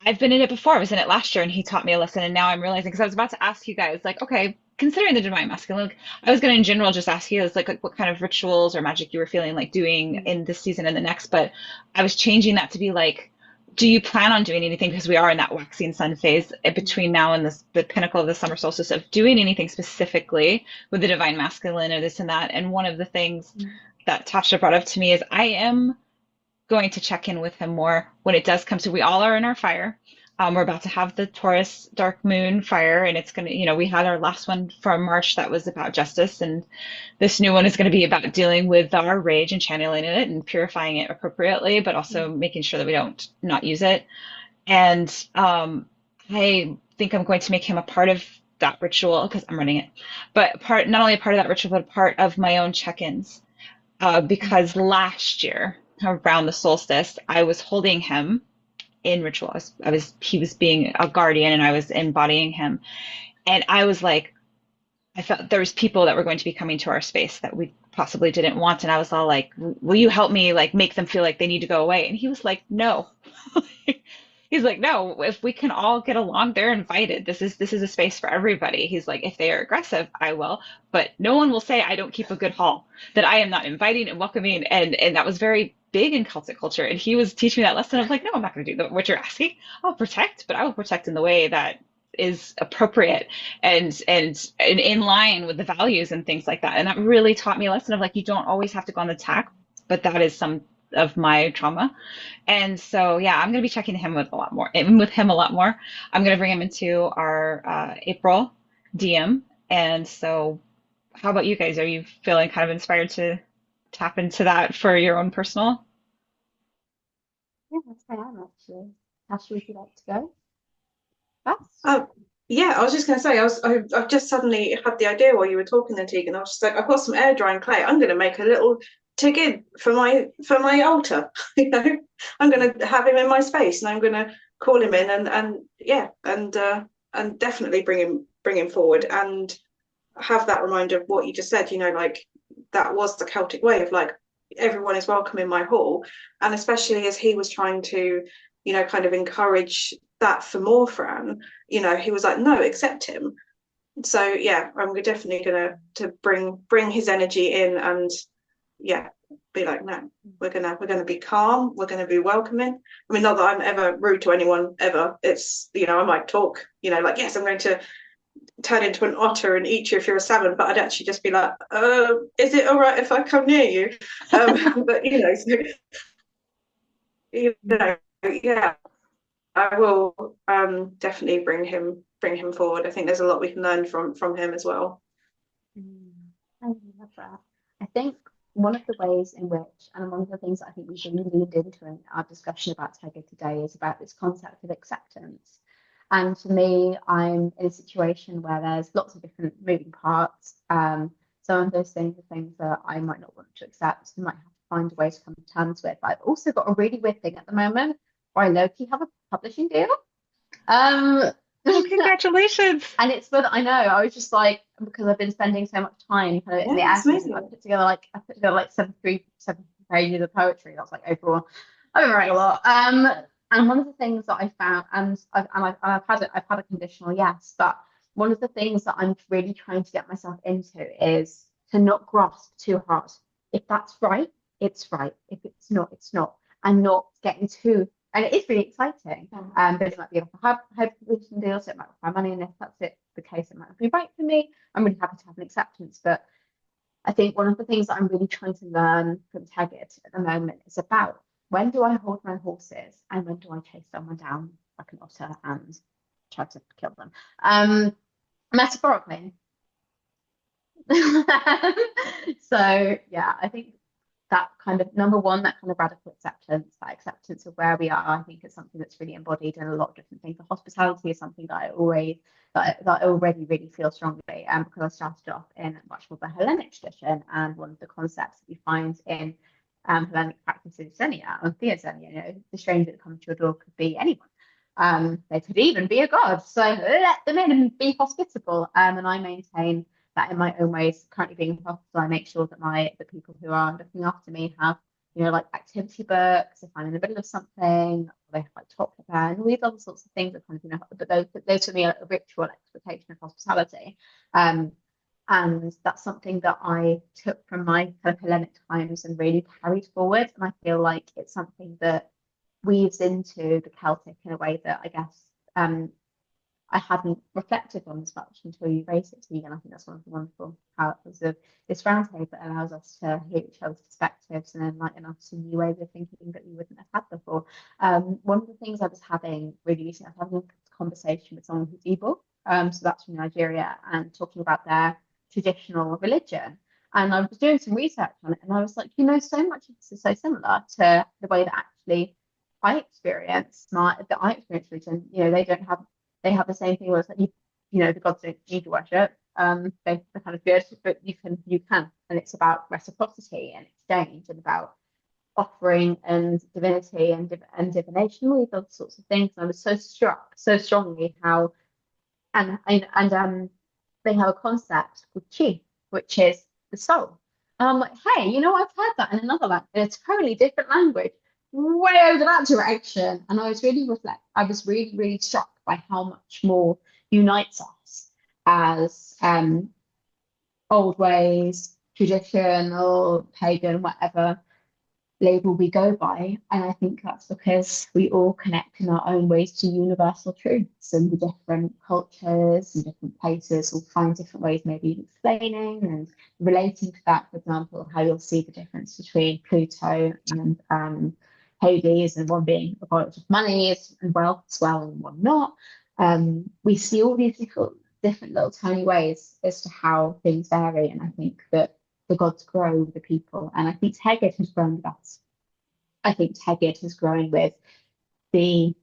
I've been in it before. I was in it last year and he taught me a lesson. And now I'm realizing, because I was about to ask you guys, like, okay, considering the divine masculine, like, I was going to in general just ask you, like what kind of rituals or magic you were feeling like doing in this season and the next. But I was changing that to be like, do you plan on doing anything? Because we are in that waxing sun phase between now and the pinnacle of the summer solstice of doing anything specifically with the divine masculine or this and that. And one of the things that Tasha brought up to me is I am going to check in with him more when it does come to, we all are in our fire. We're about to have the Taurus dark moon fire, and it's going to, we had our last one from March that was about justice, and this new one is going to be about dealing with our rage and channeling it and purifying it appropriately, but also making sure that we don't not use it. And I think I'm going to make him a part of that ritual because I'm running it, but not only a part of that ritual, but a part of my own check-ins because last year around the solstice, I was holding him in ritual. He was being a guardian and I was embodying him. And I was like, I felt there was people that were going to be coming to our space that we possibly didn't want. And I was all like, will you help me like make them feel like they need to go away? And he was like, no. He's like, no, if we can all get along, they're invited. This is a space for everybody. He's like, if they are aggressive, I will, but no one will say I don't keep a good hall, that I am not inviting and welcoming. And that was very big in Celtic culture. And he was teaching me that lesson of like, no, I'm not going to do what you're asking. I'll protect, but I will protect in the way that is appropriate and in line with the values and things like that. And that really taught me a lesson of like, you don't always have to go on the attack, but that is some of my trauma. And so, yeah, I'm going to be checking him with a lot more, with him a lot more. I'm going to bring him into our April DM. And so, how about you guys? Are you feeling kind of inspired to tap into that for your own personal? Yeah, yes, I am actually. Tasha, would you like to go first? Oh, yeah, I was just going to say, I've just suddenly had the idea while you were talking there, Tegan. I was just like, I've got some air drying clay. I'm going to make a little Tegid for my altar. You know, I'm going to have him in my space, and I'm going to call him in, and yeah, and definitely bring him forward, and have that reminder of what you just said. You know, like that was the Celtic way of like everyone is welcome in my hall, and especially as he was trying to, you know, kind of encourage that for more Fran, you know, he was like, no, accept him. So yeah, I'm definitely gonna to bring his energy in, and yeah, be like, no, we're gonna be calm, we're gonna be welcoming. I mean, not that I'm ever rude to anyone ever. It's, you know, I might talk, you know, like, yes, I'm going to turn into an otter and eat you if you're a salmon, but I'd actually just be like, is it all right if I come near you? But you know, so, you know, yeah, I will definitely bring him forward. I think there's a lot we can learn from him as well. I love that. I think one of the ways in which, and one of the things that I think we've really leaned into in our discussion about Tegid today is about this concept of acceptance. And for me, I'm in a situation where there's lots of different moving parts. Some of those things are things that I might not want to accept and might have to find a way to come to terms with. But I've also got a really weird thing at the moment where I low-key have a publishing deal. Um, Oh, congratulations! And it's for I know I was just like, because I've been spending so much time kind of in the Yeah, it's admin, amazing. I put together like 70 pages of poetry. That's like overall. I've been writing a lot. And one of the things that I found, and I've had a conditional yes, but one of the things that I'm really trying to get myself into is to not grasp too hard. If that's right, it's right. If it's not, it's not. And not getting too, and it is really exciting. But it might be like a high position deal, so it might require money, and if that's the case, it might not be right for me. I'm really happy to have an acceptance, but I think one of the things that I'm really trying to learn from Tegid at the moment is about when do I hold my horses and when do I chase someone down like an otter and try to kill them? Metaphorically. So yeah, I think that kind of number one, that kind of radical acceptance, that acceptance of where we are, I think is something that's really embodied in a lot of different things. The hospitality is something that I already really feel strongly, because I started off in much more of a Hellenic tradition, and one of the concepts that we find in Hellenic practices, Xenia and Theoxenia, you know, the stranger that comes to your door could be anyone. They could even be a god, so let them in and be hospitable. And I maintain that in my own ways. Currently being a hospital, I make sure that the people who are looking after me have, you know, like activity books. If I'm in the middle of something, or they have like chocolate there and all these other sorts of things that kind of, you know, but those for me are a ritual expectation of hospitality. And that's something that I took from my kind of Hellenic times and really carried forward. And I feel like it's something that weaves into the Celtic in a way that I guess I hadn't reflected on as much until you raised it to me. And I think that's one of the wonderful powers of this roundtable that allows us to hear each other's perspectives and enlighten us to new ways of thinking that we wouldn't have had before. One of the things I was having really recently, I was having a conversation with someone who's Igbo, so that's from Nigeria, and talking about their traditional religion. And I was doing some research on it, and I was like, you know, so much of this is so similar to the way that actually I experience religion. You know, they have the same thing where it's like you know, the gods don't need to worship. They're kind of good, but you can, and it's about reciprocity and exchange and about offering and divinity and divination, all these other sorts of things. And I was so struck so strongly how and they have a concept called chi, which is the soul. And I'm like, hey, you know, I've heard that in another language, in a totally different language, way over that direction. And I was really, really struck by how much more unites us as old ways, tradition or pagan, whatever, label we go by. And I think that's because we all connect in our own ways to universal truths, and the different cultures and different places will find different ways maybe of explaining and relating to that. For example, how you'll see the difference between Pluto and Hades, and one being a god of money and wealth as well, and one not. We see all these different little tiny ways as to how things vary. And I think that the gods grow with the people. And I think Tegid has grown with us. I think Tegid has grown with the,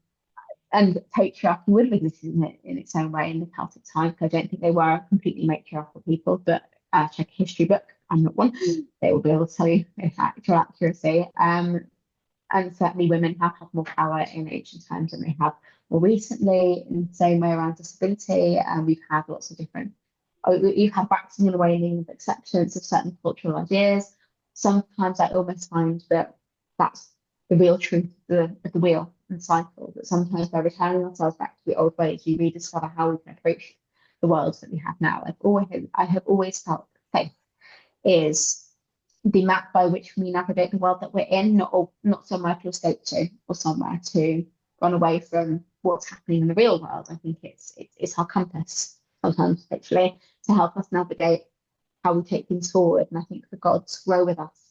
and patriarchy would have existed in its own way in the Celtic time. I don't think they were a completely matriarchal people, but check a history book. I'm not one. They will be able to tell you with actual accuracy. And certainly women have had more power in ancient times than they have more recently, in the same way around disability. And we've had lots of different, you've had waxing and waning of acceptance of certain cultural ideas. Sometimes I almost find that that's the real truth of the wheel and cycle, that sometimes by returning ourselves back to the old ways, we rediscover how we can approach the world that we have now. I have always felt faith is the map by which we navigate the world that we're in, not somewhere to escape to or somewhere to run away from what's happening in the real world. I think it's our compass sometimes actually to help us navigate how we take things forward. And I think the gods grow with us.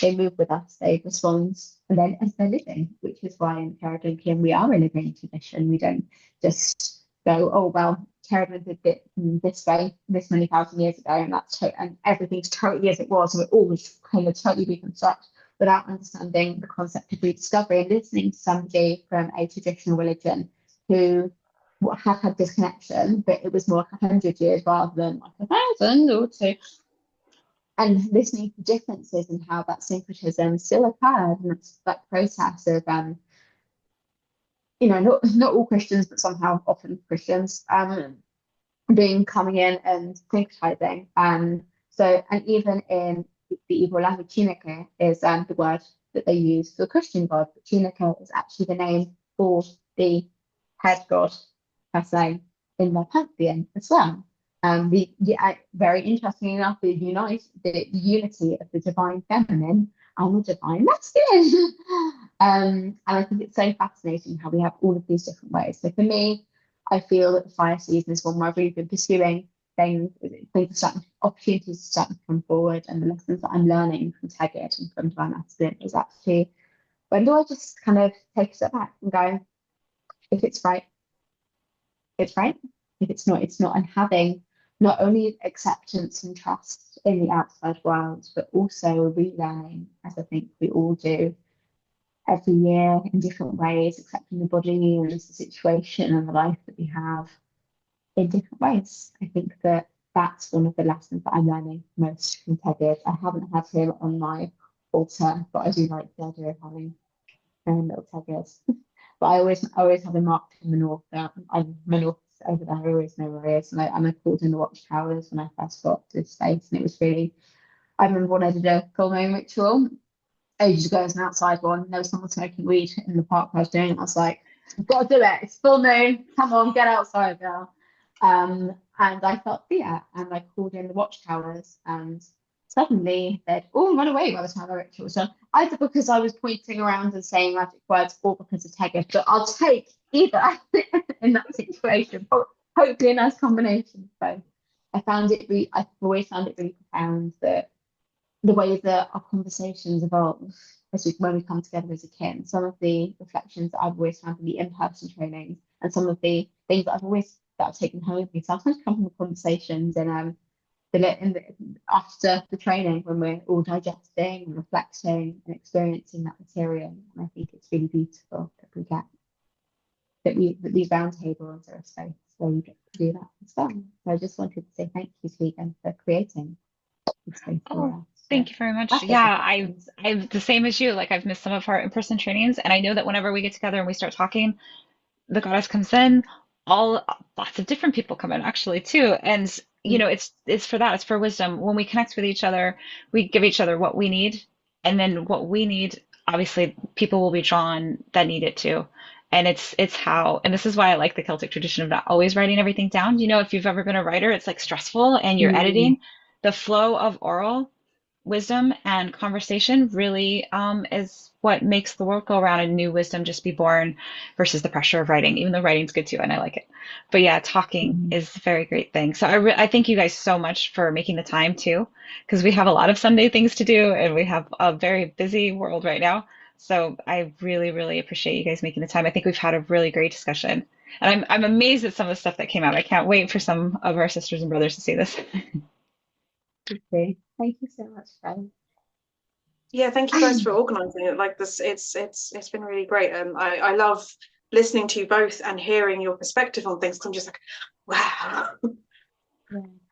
They move with us, they respond, and then as they're living, which is why in Cerridwen we are a living tradition. We don't just go, oh well, Cerridwen did it this way this many thousand years ago, and and everything's totally as it was, and we're always kind of totally reconstruct without understanding the concept of rediscovery and listening to somebody from a traditional religion who have had this connection, but it was more like 100 years rather than like 1,000 or two, and listening to differences and how that syncretism still occurred, and it's that process of not all Christians, but somehow often Christians, being coming in and syncretizing. And even in the Hebrew language, Chineke is the word that they use for the Christian God, but Chineke is actually the name for the head god per se in their pantheon as well. Very interestingly enough, the unity of the divine feminine and the divine masculine. And I think it's so fascinating how we have all of these different ways. So for me, I feel that the fire season is one where I've really been pursuing things starting, opportunities to start to come forward, and the lessons that I'm learning from Tegid and from divine masculine is actually, when do I just kind of take a step back and go, if it's right, it's right. If it's not, it's not. And having not only acceptance and trust in the outside world, but also relearning, as I think we all do every year in different ways, accepting the body and the situation and the life that we have in different ways. I think that that's one of the lessons that I'm learning most from Tegid. I haven't had him on my altar, but I do like the idea of having little Tegid. But I always have him marked in the north. My north is over there. I always know where he is, and I called in the watchtowers when I first got to this space, and it was really. I remember when I did a full moon ritual ages ago as an outside one. There was someone smoking weed in the park I was doing. I was like, I've got to do it. It's full moon. Come on, get outside, girl. And I felt fear, and I called in the watchtowers, and suddenly they'd all run away by the time the ritual was done. Either because I was pointing around and saying magic words, or because of Tegid. But I'll take either in that situation. Hopefully, a nice combination. So I've always found it really profound that the way that our conversations evolve when we come together as a kin. Some of the reflections that I've always found in the in-person trainings, and some of the things that I've taken home with me, sometimes come from the conversations and after the training, when we're all digesting and reflecting and experiencing that material. And I think it's really beautiful that we get that these roundtables are a space where we get to do that as well. So I just wanted to say thank you, Tegan, for creating this space for Oh, us. thank you very much. Have those Yeah, I reflections. I'm the same as you. Like I've missed some of our in-person trainings, and I know that whenever we get together and we start talking, the goddess comes in, all lots of different people come in actually too. And Mm, it's for that, it's for wisdom. When we connect with each other, we give each other what we need, and then what we need, obviously people will be drawn that need it too. And it's how, and this is why I like the Celtic tradition of not always writing everything down. If you've ever been a writer, it's like stressful and you're mm, editing. The flow of oral wisdom and conversation really is what makes the world go around, and new wisdom just be born versus the pressure of writing, even though writing's good too and I like it. But yeah, talking Mhm. is a very great thing. So I thank you guys so much for making the time too, because we have a lot of Sunday things to do and we have a very busy world right now. So I really, really appreciate you guys making the time. I think we've had a really great discussion. And I'm amazed at some of the stuff that came out. I can't wait for some of our sisters and brothers to see this. Okay. Thank you so much, guys. Yeah, thank you guys for organising it like this. It's been really great. I love listening to you both and hearing your perspective on things. 'Cause I'm just like, wow. Yeah.